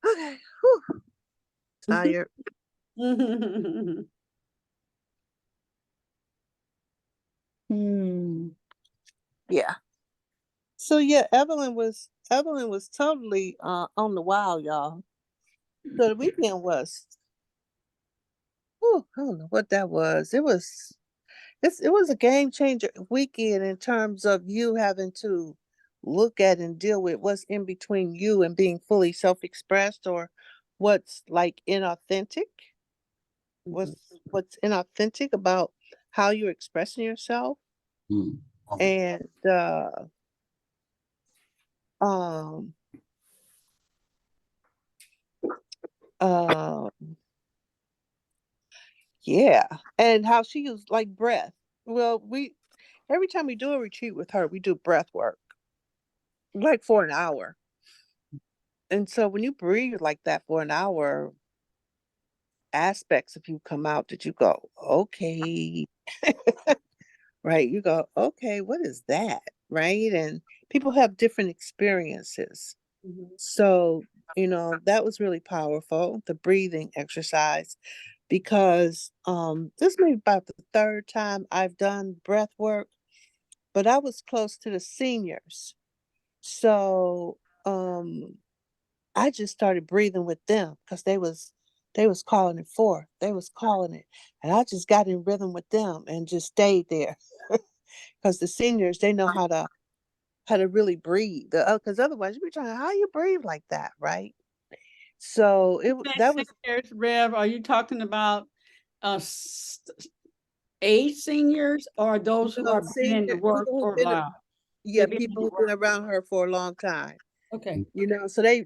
Okay. Whew. Tired. Yeah. So yeah, Evelyn was totally on the wild, y'all. So the weekend was, I don't know what that was. It was a game changer weekend in terms of you having to look at and deal with what's in between you and being fully self-expressed, or what's like inauthentic. What's inauthentic about how you're expressing yourself. And yeah, and how she used like breath. Well, every time we do a retreat with her, we do breath work, like for an hour. And so when you breathe like that for an hour, aspects of you come out that you go, okay. Right? You go, okay, what is that? Right? And people have different experiences. So, that was really powerful, the breathing exercise, because this may be about the third time I've done breath work, but I was close to the seniors. So I just started breathing with them because they was calling it forth. They was calling it. And I just got in rhythm with them and just stayed there. Because the seniors, they know how to really breathe. Because otherwise you'd be trying, how you breathe like that, right? So that was Rev, are you talking about age seniors or those who are in the work for a while? Yeah, people who've been around her for a long time. Okay. So they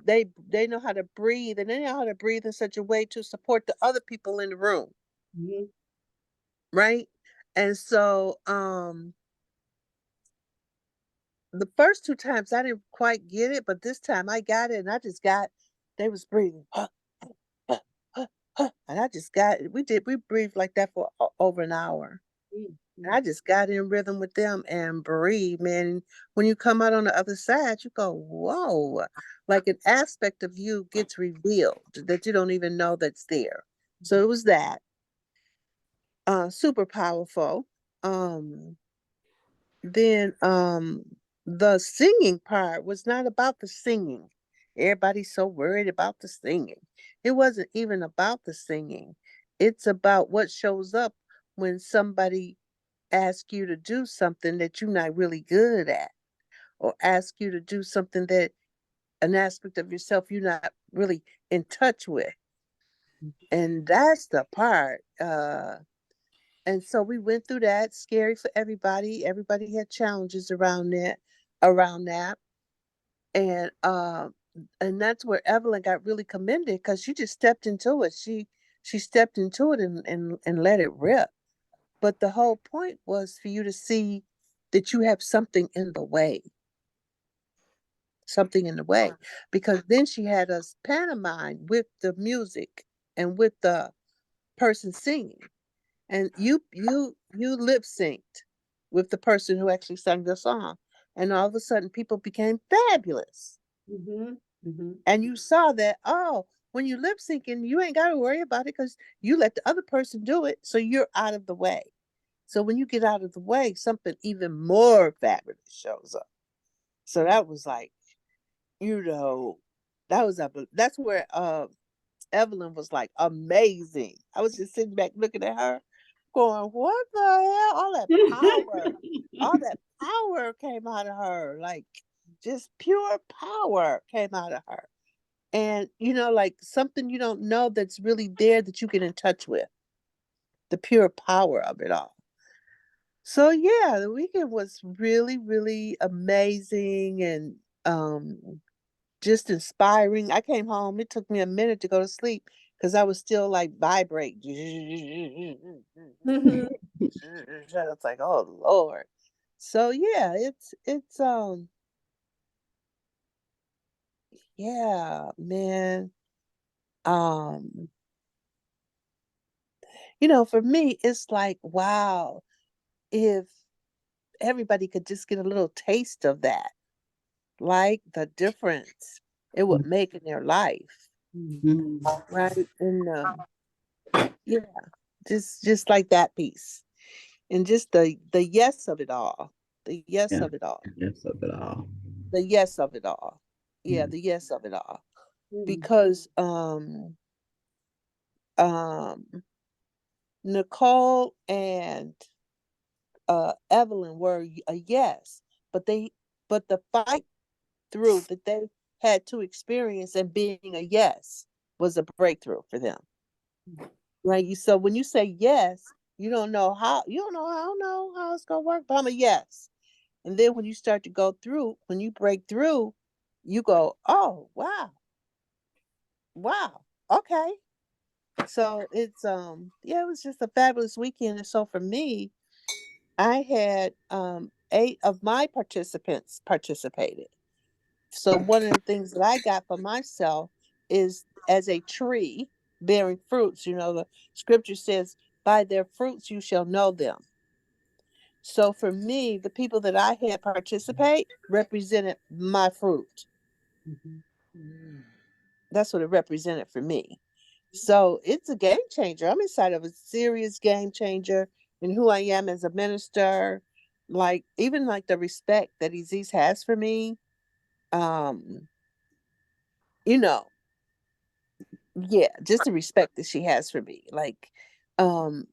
know how to breathe, and they know how to breathe in such a way to support the other people in the room. Right? And so the first two times I didn't quite get it, but this time I got it, and they was breathing. And I just we breathed like that for over an hour. And I just got in rhythm with them and breathe, man. When you come out on the other side, you go, whoa, like an aspect of you gets revealed that you don't even know that's there. So it was that. Super powerful. Then the singing part was not about the singing. Everybody's so worried about the singing. It wasn't even about the singing. It's about what shows up when somebody asks you to do something that you're not really good at, or ask you to do something that an aspect of yourself you're not really in touch with. And that's the part. And so we went through that. Scary for everybody. Everybody had challenges around that. And that's where Evelyn got really commended, because she just stepped into it. She stepped into it and let it rip. But the whole point was for you to see that you have something in the way. Something in the way. Because then she had us pantomime with the music and with the person singing. And you lip synced with the person who actually sang the song. And all of a sudden people became fabulous. And you saw that, oh, when you lip syncing, you ain't got to worry about it because you let the other person do it. So you're out of the way. So when you get out of the way, something even more fabulous shows up. So that was like, that's where Evelyn was like amazing. I was just sitting back looking at her, going, what the hell? All that power came out of her. Like, just pure power came out of her. And, like something you don't know that's really there that you get in touch with. The pure power of it all. So yeah, the weekend was really, really amazing and just inspiring. I came home, it took me a minute to go to sleep because I was still like vibrate. It's like, oh Lord. So yeah, it's yeah, man. Um, for me, it's like, wow, if everybody could just get a little taste of that, like the difference it would make in their life. Right. And yeah, just like that piece. And just the yes of it all. The yes Yeah. of it all. Yes of it all. The yes of it all. Yeah, the yes of it all. Because um Nicole and Evelyn were a yes, but the fight through that they had to experience and being a yes was a breakthrough for them. Right. So when you say yes, you don't know how, I don't know how it's gonna work, but I'm a yes. And then when you start to go through, when you break through, you go, oh wow, okay. So it's yeah, it was just a fabulous weekend. And so for me, I had 8 of my participants participated. So one of the things that I got for myself is, as a tree bearing fruits, the scripture says, by their fruits you shall know them. So for me, the people that I had participate represented my fruit. That's what it represented for me. So it's a game changer. I'm inside of a serious game changer in who I am as a minister. Like, even like the respect that Aziz has for me. Um, you know, yeah, just the respect that she has for me. Like, um,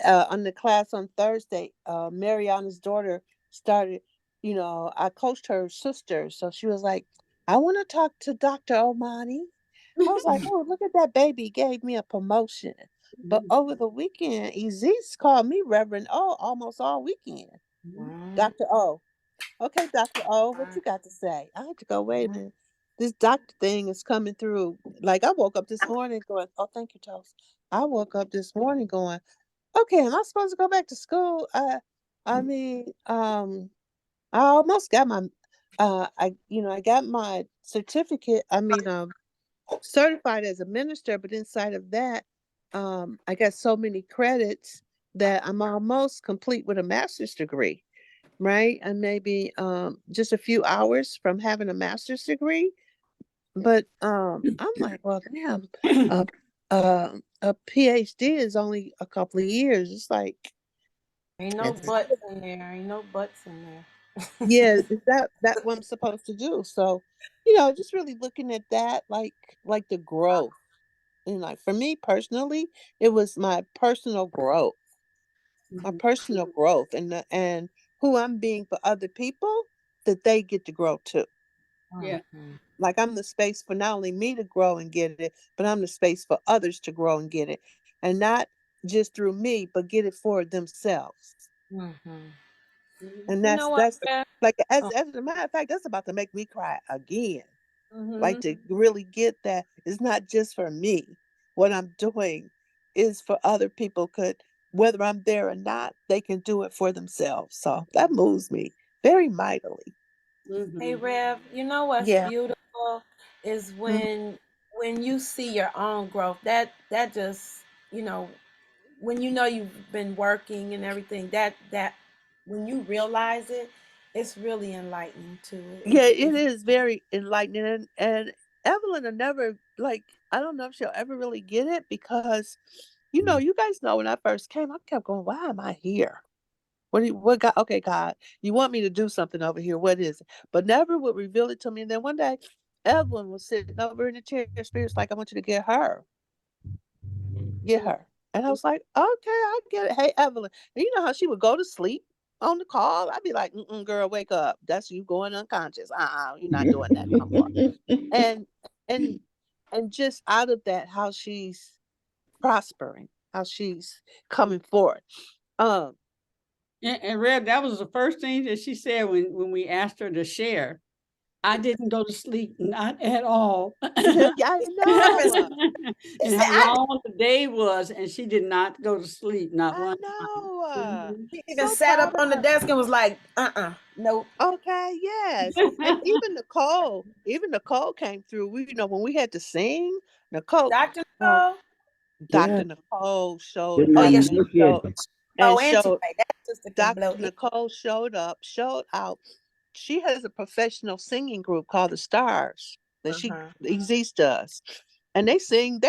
on the class on Thursday, Mariana's daughter started, I coached her sister. So she was like, I want to talk to Dr. Omani. I was like, oh, look at that baby gave me a promotion. But over the weekend, Aziz called me Reverend O almost all weekend. Dr. O. Okay, Dr. O, what you got to say? I had to go, wait a minute. This doctor thing is coming through. Like, I woke up this morning going, oh, thank you, Toast. I woke up this morning going, okay, am I supposed to go back to school? I mean, I almost got my, I got my certificate. I mean, certified as a minister, but inside of that, I got so many credits that I'm almost complete with a master's degree, right? And maybe just a few hours from having a master's degree. But I'm like, well, damn, a PhD is only a couple of years. It's like, Ain't no butts in there. Ain't no butts in there. Yeah, is that what I'm supposed to do? So, just really looking at that, like the growth. And like for me personally, it was my personal growth. My personal growth and who I'm being for other people that they get to grow too. Yeah. Like I'm the space for not only me to grow and get it, but I'm the space for others to grow and get it. And not just through me, but get it for themselves. And You know what, that's Rev? like as Oh, as a matter of fact, that's about to make me cry again. Like Mhm. to really get that it's not just for me. What I'm doing is for other people could, whether I'm there or not, they can do it for themselves. So that moves me very mightily. hey, Mhm. Rev, you know what's Yeah. beautiful is Mhm. when you see your own growth. That just, you know, when you know you've been working and everything, that when you realize it, it's really enlightening too. Yeah, it is very enlightening. And Evelyn will never, like, I don't know if she'll ever really get it because, you guys know when I first came, I kept going, why am I here? What God, okay, God, you want me to do something over here. What is it? But never would reveal it to me. And then one day, Evelyn was sitting over in the chair. Spirit's like, I want you to get her. Get her. And I was like, okay, I get it. Hey, Evelyn. And you know how she would go to sleep on the call? I'd be like, girl, wake up. That's you going unconscious. You're not doing that no more. And and and just out of that, how she's prospering, how she's coming forward. Um, And Rev, that was the first thing that she said when we asked her to share. I didn't go to sleep, not at all. yeah, I know. She And said, how long the day was, and she did not go to sleep, not I one time. know. Mhm. she even So sat proud up of on the her. desk and was like, nope. Okay, yes. And even Nicole came through. When we had to sing, Nicole, Dr. um, Nicole? Yeah, Dr. Nicole it showed Oh, was up yeah, and she wicked. blow and anyway. showed That sister can blow Dr. it. Nicole showed out. She has a professional singing group called the Stars that she Uh-huh. exists does. And they sing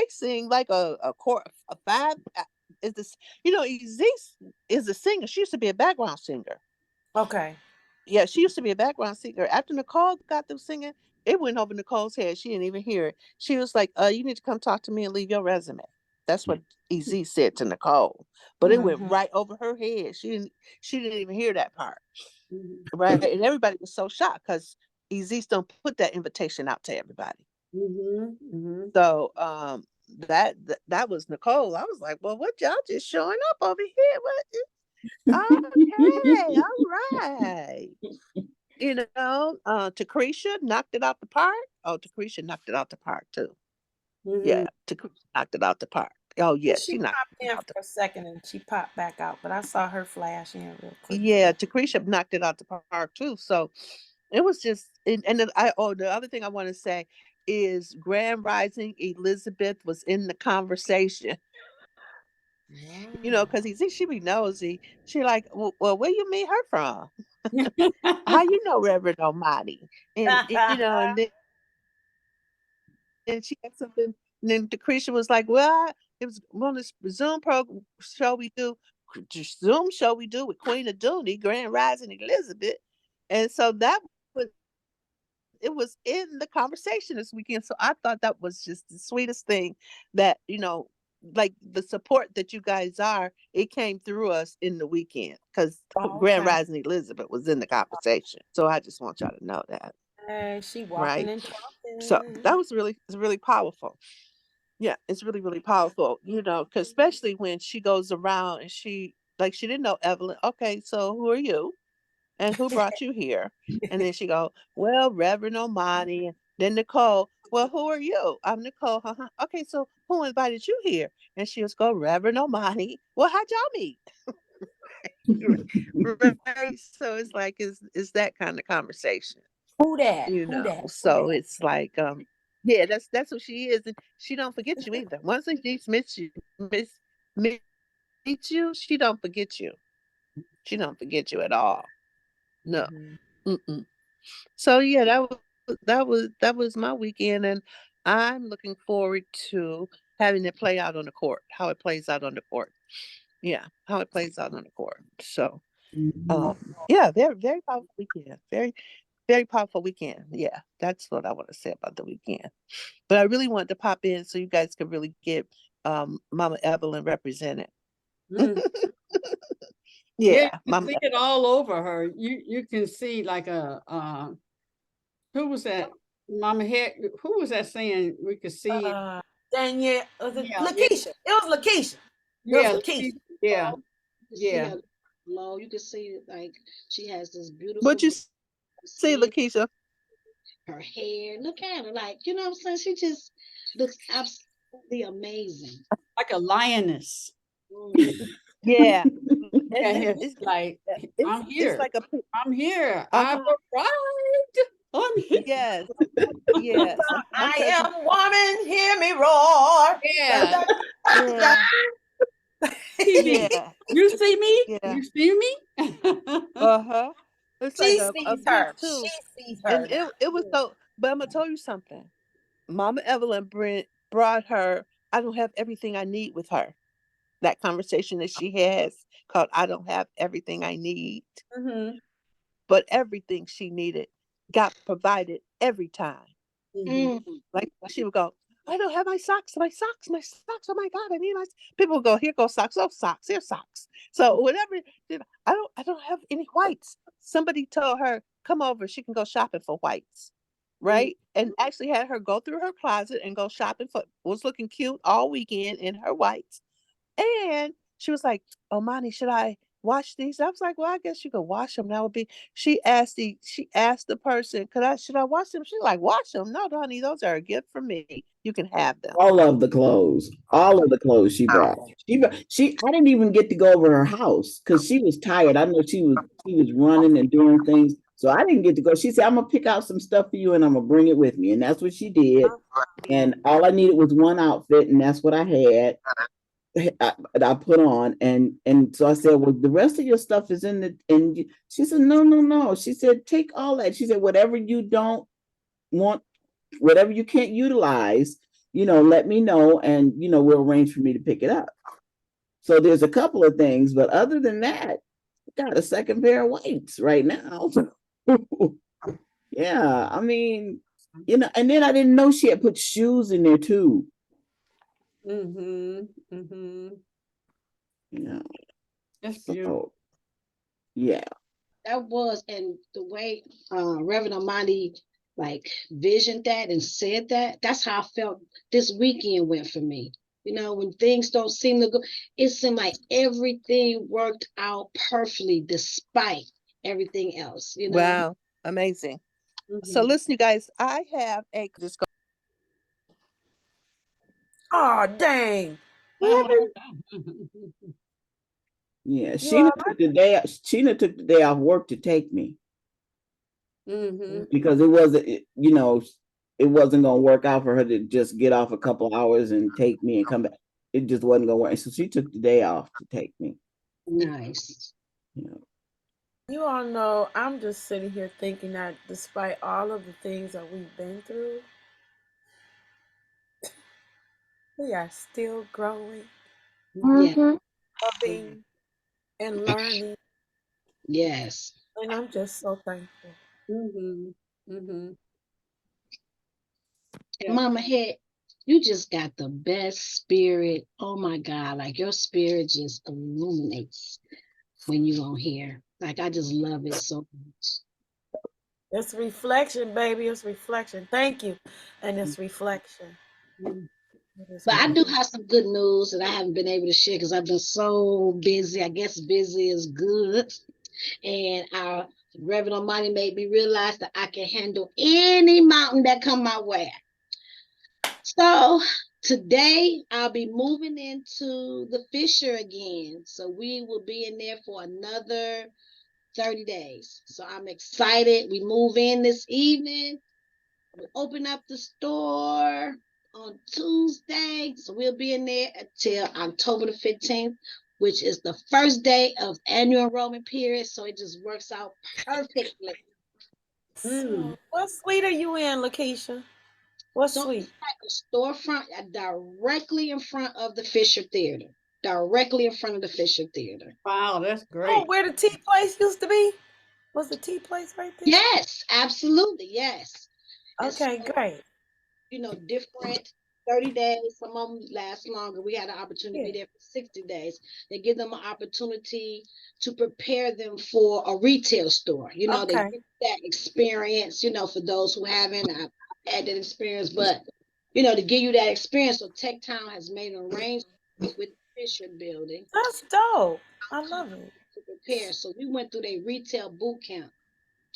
like a five is this Exist is a singer. She used to be a background singer. Okay. Yeah, she used to be a background singer. After Nicole got them singing, it went over Nicole's head. She didn't even hear it. She was like, you need to come talk to me and leave your resume. That's what EZ said to Nicole. But it went Mm-hmm. right over her head. She didn't even hear that part. Mhm. Right. And everybody was so shocked because EZ don't put that invitation out to everybody. Mhm. Mhm. So that was Nicole. I was like, well, what y'all just showing up over here? Okay, all right. Tacretia knocked it out the park. Oh, Tacretia knocked it out the park too. Yeah, Mhm. Tacretia knocked it out the park. Oh yeah, She she knocked popped it in out the. for a second and she popped back out, but I saw her flash in real quick Yeah, too. Tacretia knocked it out the park too. So it was just, and then the other thing I want to say is Grand Rising Elizabeth was in the conversation. Because Wow. she be nosy. She like, well, where you meet her from? How you know Reverend Almighty? And she had something. And then Decretia was like, "Well, it was on this Zoom program show we do, Zoom show we do with Queen of Dooney, Grand Rising Elizabeth," and so was it was in the conversation this weekend. So I thought that was just the sweetest thing that like the support that you guys are. It came through us in the weekend because Oh, Grand okay. Rising Elizabeth was in the conversation. So I just want y'all to know that, Hey, she walking right? and So talking. that was it's really powerful. Yeah, it's really, really powerful, because especially when she goes around and she didn't know Evelyn. Okay, so who are you? And who brought you here? And then she go, well, Reverend Omani. And then Nicole, well, who are you? I'm Nicole. Okay, so who invited you here? And she was go, Reverend Omani. Well, how'd y'all meet? Right. So it's like it's that kind of conversation. Who that? Who that? Who So that? it's like yeah, that's what she is. And she don't forget you either. Once she meets you, she don't forget you. She don't forget you at all. No. Mhm. Mm-mm. So yeah, that was my weekend, and I'm looking forward to having it play out on the court, how it plays out on the court. Yeah, how it plays out on the court. So Yeah, very powerful weekend. Very powerful weekend. Yeah, that's what I want to say about the weekend. But I really wanted to pop in so you guys could really get Mama Evelyn represented. Mm. Yeah, Yeah, you can Mama. see it all over her. You can see like a who was that? Mama had who was that saying we could see it? Danyelle, was it Yeah, yeah, LaKeisha? It was LaKeisha. It was yeah, LaKeisha. yeah, You see yeah. her glow. You can see like she has this beautiful What you say, skin, LaKeisha? her hair. Look at her, like you know what I'm saying. She just looks absolutely amazing. Like a lioness. Mhm. Yeah, Yeah, it's like I'm it's here. like a I'm here. I've uh-huh. arrived. I'm here. Yes, yes. I'm I telling you. am woman, hear me roar. Yeah. Yeah, TV. yeah, You see me? yeah. You see me? Uh-huh. It's like She a sees peak her. She too. sees And her now. it was so, but I'm gonna tell you something. Mama Evelyn brought her, I don't have everything I need with her. That conversation that she has called I don't have everything I need, Mhm, but everything she needed got provided every time. mhm, Mm. Like she would go, I don't have my socks, my socks, my socks. Oh my God, I need my people would go, here go socks, oh socks, here socks. So whatever, I don't have any whites. Somebody told her, come over, she can go shopping for whites. mhm. Right? And actually had her go through her closet and go shopping for was looking cute all weekend in her whites. And she was like, "Oh, Monty, should I wash these?" I was like, "Well, I guess you could wash them. That would be." She asked the person, should I wash them?" She's like, "Wash them? No, honey, those are a gift from me. You can have them." All of the clothes, all of the clothes she brought. I didn't even get to go over her house because she was tired. I know she was running and doing things. So I didn't get to go. She said, I'm gonna pick out some stuff for you and I'm gonna bring it with me. And that's what she did. And all I needed was one outfit, and that's what I had. I put on, and so I said, well, the rest of your stuff is in the, and she said, no, no, no. She said, take all that. She said, whatever you don't want, whatever you can't utilize, let me know, and we'll arrange for me to pick it up. So there's a couple of things, but other than that, I got a second pair of whites right now. Yeah, I mean, and then I didn't know she had put shoes in there too. Mhm, mhm. Yeah. That's beautiful. So yeah. That was, and the way Reverend Amani like visioned that and said that, that's how I felt this weekend went for me. When things don't seem to go, it seemed like everything worked out perfectly despite everything else. Wow, amazing. So Mhm. listen, you guys, I have a just go. Oh, dang. Yeah, You all right? Sheena took the day off work to take me Mhm. because it wasn't gonna work out for her to just get off a couple hours and take me and come back. It just wasn't gonna work. So she took the day off to take me. Nice. You all know I'm just sitting here thinking that despite all of the things that we've been through, we are still growing, Yeah. Mm-hmm. loving, and learning. Yes. And I'm just so thankful. Mhm, mhm. Yeah. Mama Head, you just got the best spirit. Oh my God. Like your spirit just illuminates when you on here. Like I just love it so much. It's reflection, baby. It's reflection. Thank you. And it's reflection. Mhm. It is But I do reflection. have some good news that I haven't been able to share because I've been so busy. I guess busy is good. And our Reverend Almighty made me realize that I can handle any mountain that come my way. So today I'll be moving into the Fisher again. So we will be in there for another 30 days. So I'm excited. We move in this evening. We open up the store on Tuesday. So we'll be in there until October the 15th, which is the first day of annual enrollment period. So it just works out perfectly. Mm. So, what suite are you in, LaKeisha? What So suite? it's like a storefront directly in front of the Fisher Theater. directly in front of the Fisher Theater. Wow, that's great. Oh, where the tea place used to be? Was the tea place right there? Yes, absolutely, yes. Okay, great. You know, different 30 days, some of them last longer. We had an opportunity to be there for 60 days. They give them an opportunity to prepare them for a retail store. You know, they get that experience, you know, for those who haven't had that experience, but, you know, to give you that experience. So Tech Town has made an arrangement with the Fisher Building. That's dope. I love it. To prepare. So we went through their retail boot camp.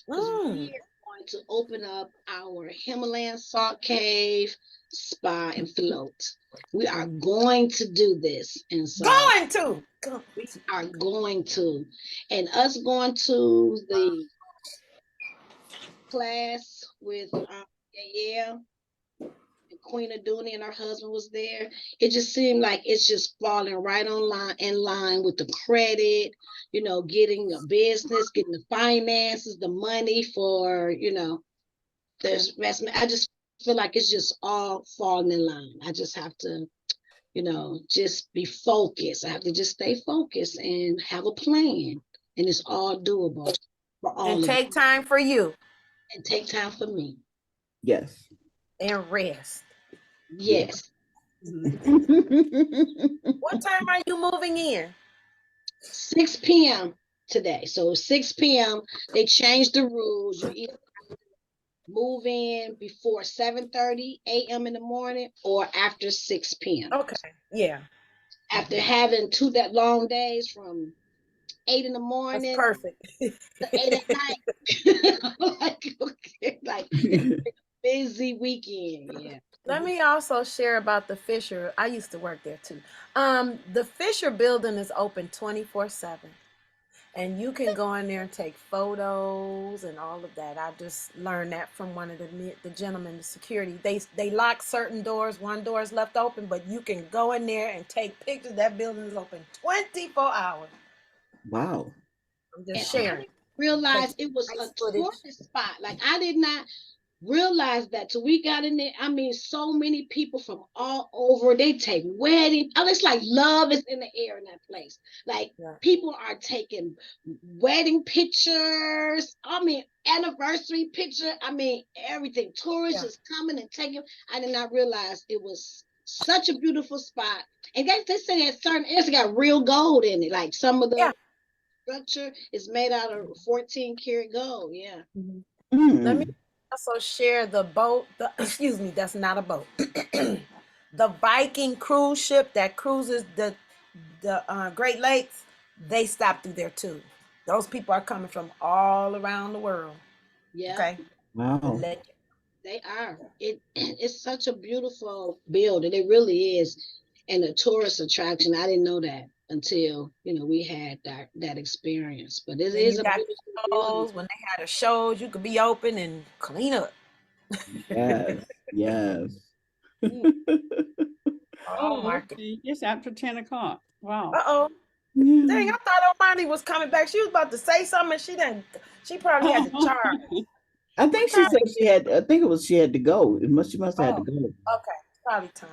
Because we are going to open up our Himalayan salt cave, spa, and float. We are going to do this. And so we are going to. And us going to the class with Danyelle, and Queen Aduni and her husband was there. It just seemed like it's just falling right in line with the credit, you know, getting a business, getting the finances, the money for, you know, the investment. I just feel like it's just all falling in line. I just have to, you know, just be focused. I have to just stay focused and have a plan. And it's all doable for all and of take time for you. And take time for me. Yes. And rest. Yes. What time are you moving in? 6 p.m. today. So 6 p.m. They changed the rules. You either move in before 7:30 a.m. in the morning or after 6 p.m. Okay. Yeah. After having that long days from 8 in the morning. That's perfect. To 8 at night. like busy weekend. Yeah. Let me also share about the Fisher. I used to work there too. The Fisher building is open 24/7. And you can go in there and take photos and all of that. I just learned that from one of the gentlemen, the security. They lock certain doors. One door is left open, but you can go in there and take pictures. That building is open 24 hours. Wow. I'm just sharing. I didn't realize it was a tourist spot. Like I did not realize that till we got in there. I mean, so many people from all over. They take wedding. Oh, it's like love is in the air in that place. Like people are taking wedding pictures. I mean, anniversary picture. I mean, everything. Tourists is coming and taking. I did not realize it was such a beautiful spot. And they say that certain areas got real gold in it. Like some of the structure is made out of 14 karat gold. Yeah. Let me also share the boat. Excuse me, that's not a boat. The Viking cruise ship that cruises the Great Lakes, they stop through there too. Those people are coming from all around the world. Yeah. Okay. Wow. They are. It's such a beautiful building. It really is. And a tourist attraction. I didn't know that until, you know, we had that experience. But it is a beautiful building. When they had the shows, you could be open and clean up. Yes. Yes. Okay. It's after 10 o'clock. Wow. Uh-oh. Dang, I thought Omani was coming back. She was about to say something and she didn't. She probably had to charge. I think she said she had. I think it was she had to go. She must have had to go. Okay, probably time.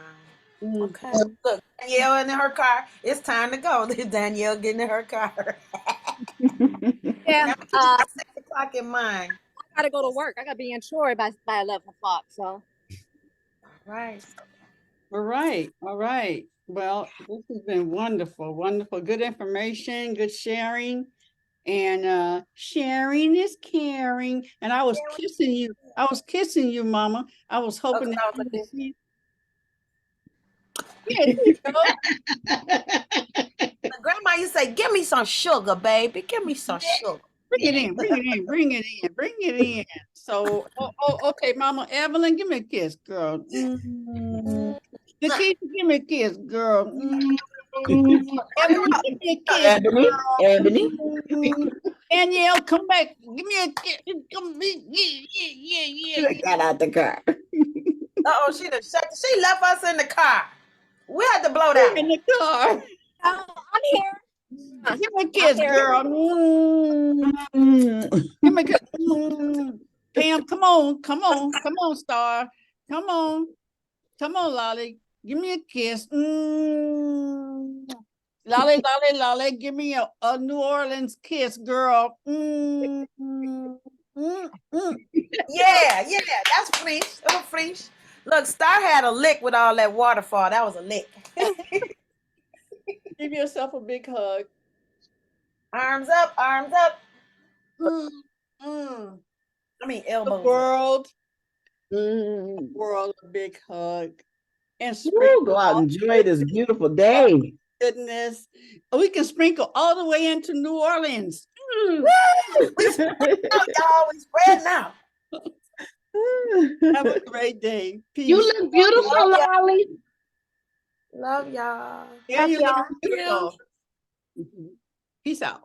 Okay. Look, Danyelle in her car. It's time to go. Danyelle getting in her car. Yeah. 6 o'clock in mine. I gotta go to work. I gotta be in Troy by 11 o'clock. So. Right. All right. All right. Well, this has been wonderful. Wonderful. Good information. Good sharing. And sharing is caring. And I was kissing you. I was kissing you, Mama. I was hoping that you would see. Yeah, you know. Grandma, you say, give me some sugar, baby. Give me some sugar. Bring it in, bring it in, bring it in, bring it in. So, okay, Mama Evelyn, give me a kiss, girl. LaKeisha, give me a kiss, girl. Evelyn, give me a kiss, Ebony. Danyelle, come back. Give me a kiss. Come, yeah. Got out the car. Uh-oh, she left us in the car. We had to blow that. In the car. I'm here. Give me a kiss, girl. Give me a kiss. Pam, come on, Star. Come on, Lolly. Give me a kiss. Lolly, lolly, lolly, give me a New Orleans kiss, girl. Yeah, that's fresh. Little fresh. Look, Star had a lick with all that waterfall. That was a lick. Give yourself a big hug. Arms up, arms up. Mm, mm. I mean, The elbows up. world, a big hug. And sprinkle Go out all and enjoy this beautiful day. goodness. We can sprinkle all the way into New Orleans. Woo! We spread out, y'all. We spreading out. Have a great day. Peace. You look beautiful, Love Lolly. Love y'all. Yeah, you look y'all. beautiful. Peace out.